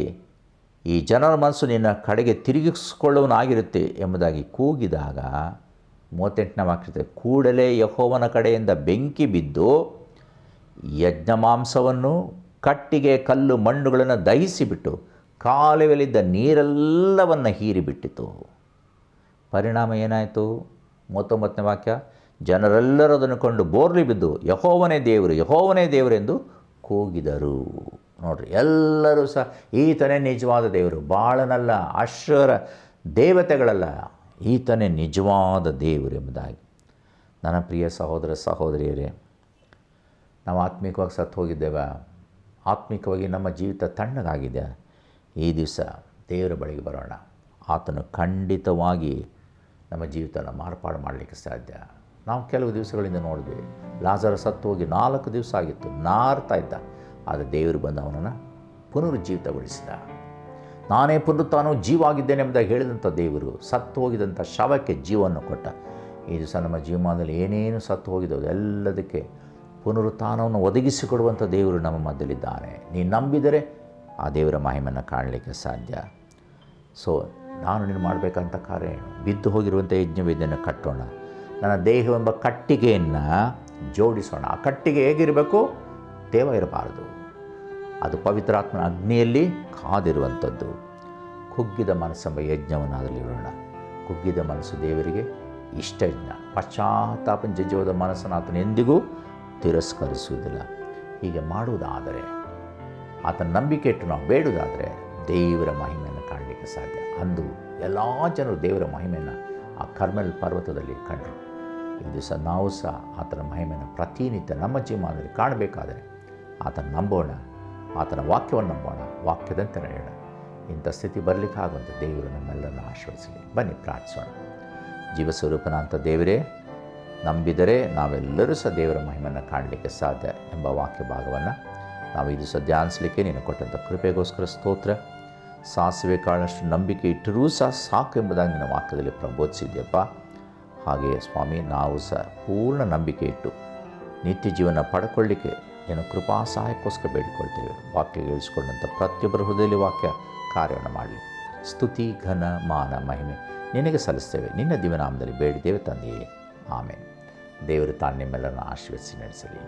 ಈ ಜನರ ಮನಸ್ಸು ನಿನ್ನ ಕಡೆಗೆ ತಿರುಗಿಸಿಕೊಳ್ಳುವನಾಗಿರುತ್ತೆ ಎಂಬುದಾಗಿ ಕೂಗಿದಾಗ, 38ನೇ ವಾಕ್ಯದ ಕೂಡಲೇ ಯೆಹೋವನ ಕಡೆಯಿಂದ ಬೆಂಕಿ ಬಿದ್ದು ಯಜ್ಞ ಮಾಂಸವನ್ನು, ಕಟ್ಟಿಗೆ ಕಲ್ಲು ಮಣ್ಣುಗಳನ್ನು ದಹಿಸಿಬಿಟ್ಟು ಕಾಲುವೆಯಲ್ಲಿದ್ದ ನೀರೆಲ್ಲವನ್ನು ಹೀರಿಬಿಟ್ಟಿತು. ಪರಿಣಾಮ ಏನಾಯಿತು? 39ನೇ ವಾಕ್ಯ, ಜನರೆಲ್ಲರೂ ಅದನ್ನು ಕೊಂಡು ಬೋರ್ಲಿ ಬಿದ್ದು ಯೆಹೋವನೇ ದೇವರು, ಯೆಹೋವನೇ ದೇವರೆಂದು ಕೂಗಿದರು. ನೋಡ್ರಿ, ಎಲ್ಲರೂ ಸಹ ಈತನೇ ನಿಜವಾದ ದೇವರು, ಬಾಳನಲ್ಲ, ಅಶ್ವರ ದೇವತೆಗಳಲ್ಲ, ಈತನೇ ನಿಜವಾದ ದೇವರು ಎಂಬುದಾಗಿ. ನನ್ನ ಪ್ರಿಯ ಸಹೋದರ ಸಹೋದರಿಯರೇ, ನಾವು ಆತ್ಮಿಕವಾಗಿ ಸತ್ತು ಹೋಗಿದ್ದೇವೆ, ಆತ್ಮಿಕವಾಗಿ ನಮ್ಮ ಜೀವಿತ ತಣ್ಣಗಾಗಿದೆ. ಈ ದಿವಸ ದೇವರ ಬಳಿಗೆ ಬರೋಣ. ಆತನು ಖಂಡಿತವಾಗಿ ನಮ್ಮ ಜೀವಿತನ ಮಾರ್ಪಾಡು ಮಾಡಲಿಕ್ಕೆ ಸಾಧ್ಯ. ನಾವು ಕೆಲವು ದಿವಸಗಳಿಂದ ನೋಡಿದ್ವಿ, ಲಾಜರ್ ಸತ್ತು ಹೋಗಿ 4 ದಿವಸ ಆಗಿತ್ತು, ನಾರ್ತಾ ಇದ್ದ. ಆದರೆ ದೇವರು ಬಂದು ಅವನನ್ನು ಪುನರುಜ್ಜೀವಿತಗೊಳಿಸಿದ. ನಾನೇ ಪುನರುತ್ಥಾನೂ ಜೀವ ಆಗಿದ್ದೇನೆ ಎಂಬುದಾಗಿ ಹೇಳಿದಂಥ ದೇವರು ಸತ್ತು ಹೋಗಿದಂಥ ಶವಕ್ಕೆ ಜೀವವನ್ನು ಕೊಟ್ಟ. ಈ ದಿವಸ ನಮ್ಮ ಜೀವಮಾನದಲ್ಲಿ ಏನೇನು ಸತ್ತು ಹೋಗಿದ್ದವು ಎಲ್ಲದಕ್ಕೆ ಪುನರುತ್ಥಾನವನ್ನು ಒದಗಿಸಿಕೊಡುವಂಥ ದೇವರು ನಮ್ಮ ಮಧ್ಯದಲ್ಲಿದ್ದಾನೆ. ನೀನು ನಂಬಿದರೆ ಆ ದೇವರ ಮಹಿಮೆಯನ್ನು ಕಾಣಲಿಕ್ಕೆ ಸಾಧ್ಯ. ಸೊ ನಾನು ನೀನು ಮಾಡಬೇಕಂತ ಕಾರ್ಯ ಏನು? ಬಿದ್ದು ಹೋಗಿರುವಂಥ ಯಜ್ಞವೇದಿಯನ್ನು ಕಟ್ಟೋಣ, ನನ್ನ ದೇಹವೆಂಬ ಕಟ್ಟಿಗೆಯನ್ನು ಜೋಡಿಸೋಣ. ಆ ಕಟ್ಟಿಗೆ ಹೇಗಿರಬೇಕು? ತೇವ ಇರಬಾರದು, ಅದು ಪವಿತ್ರಾತ್ಮನ ಅಗ್ನಿಯಲ್ಲಿ ಕಾದಿರುವಂಥದ್ದು. ಕುಗ್ಗಿದ ಮನಸ್ಸೆಂಬ ಯಜ್ಞವನ್ನು ಅದರಲ್ಲಿ ಇಡೋಣ. ಕುಗ್ಗಿದ ಮನಸ್ಸು ದೇವರಿಗೆ ಇಷ್ಟ ಯಜ್ಞ. ಪಶ್ಚಾತ್ತಾಪ ಜಜ್ಜುವುದ ಮನಸ್ಸನ್ನು ಆತನು ಎಂದಿಗೂ ತಿರಸ್ಕರಿಸುವುದಿಲ್ಲ. ಹೀಗೆ ಮಾಡುವುದಾದರೆ, ಆತನ ನಂಬಿಕೆ ಇಟ್ಟು ನಾವು ಬೇಡುವುದಾದರೆ ದೇವರ ಮಹಿಮೆಯನ್ನು ಕಾಣಲಿಕ್ಕೆ ಸಾಧ್ಯ. ಅಂದು ಎಲ್ಲ ಜನರು ದೇವರ ಮಹಿಮೆಯನ್ನು ಆ ಕರ್ಮೆಲ್ ಪರ್ವತದಲ್ಲಿ ಕಂಡರು. ಈ ದಿವಸ ನಾವು ಸಹ ಆತನ ಮಹಿಮೆಯನ್ನು ಪ್ರತಿನಿತ್ಯ ನಮ್ಮ ಜೀವನದಲ್ಲಿ ಕಾಣಬೇಕಾದರೆ ಆತನ ನಂಬೋಣ, ಆತನ ವಾಕ್ಯವನ್ನು ನಂಬೋಣ, ವಾಕ್ಯದಂತೆ ನಡೆಯೋಣ. ಇಂಥ ಸ್ಥಿತಿ ಬರಲಿಕ್ಕಾಗುವಂಥ ದೇವರು ನಮ್ಮೆಲ್ಲರನ್ನು ಆಶೀರ್ವದಿಸಲಿ. ಬನ್ನಿ ಪ್ರಾರ್ಥಿಸೋಣ. ಜೀವಸ್ವರೂಪನಾಂಥ ದೇವರೇ, ನಂಬಿದರೆ ನಾವೆಲ್ಲರೂ ಸಹ ದೇವರ ಮಹಿಮೆಯನ್ನು ಕಾಣಲಿಕ್ಕೆ ಸಾಧ್ಯ ಎಂಬ ವಾಕ್ಯ ಭಾಗವನ್ನು ನಾವು ಈ ದಿವಸ ಧ್ಯಾನಿಸಲಿಕ್ಕೆ ನೀನು ಕೊಟ್ಟಂಥ ಕೃಪೆಗೋಸ್ಕರ ಸ್ತೋತ್ರ. ಸಾಸಿವೆ ಕಾಳಷ್ಟು ನಂಬಿಕೆ ಇಟ್ಟರೂ ಸಹ ಸಾಕು ಎಂಬುದಾಗಿ ನಿನ್ನ ವಾಕ್ಯದಲ್ಲಿ ಪ್ರಬೋಧಿಸಿದ್ಯಪ್ಪ. ಹಾಗೆಯೇ ಸ್ವಾಮಿ, ನಾವು ಸಹ ಪೂರ್ಣ ನಂಬಿಕೆ ಇಟ್ಟು ನಿತ್ಯ ಜೀವನ ಪಡ್ಕೊಳ್ಳಿಕ್ಕೆ ನೀನು ಕೃಪಾ ಸಹಾಯಕ್ಕೋಸ್ಕರ ಬೇಡಿಕೊಳ್ತೇವೆ. ವಾಕ್ಯ ಇಳಿಸ್ಕೊಂಡಂಥ ಪ್ರತಿಯೊಬ್ಬರ ಹೃದಯದಲ್ಲಿ ವಾಕ್ಯ ಕಾರ್ಯವನ್ನು ಮಾಡಲಿ. ಸ್ತುತಿ, ಘನ, ಮಾನ, ಮಹಿಮೆ ನಿನಗೆ ಸಲ್ಲಿಸ್ತೇವೆ. ನಿನ್ನ ದಿವ್ಯನಾಮದಲ್ಲಿ ಬೇಡಿದ್ದೇವೆ ತಂದೆಯೇ, ಆಮೇಲೆ. ದೇವರು ತಾನು ನಿಮ್ಮೆಲ್ಲರನ್ನು ಆಶೀರ್ವದಿಸಿ ನಡೆಸಲಿ.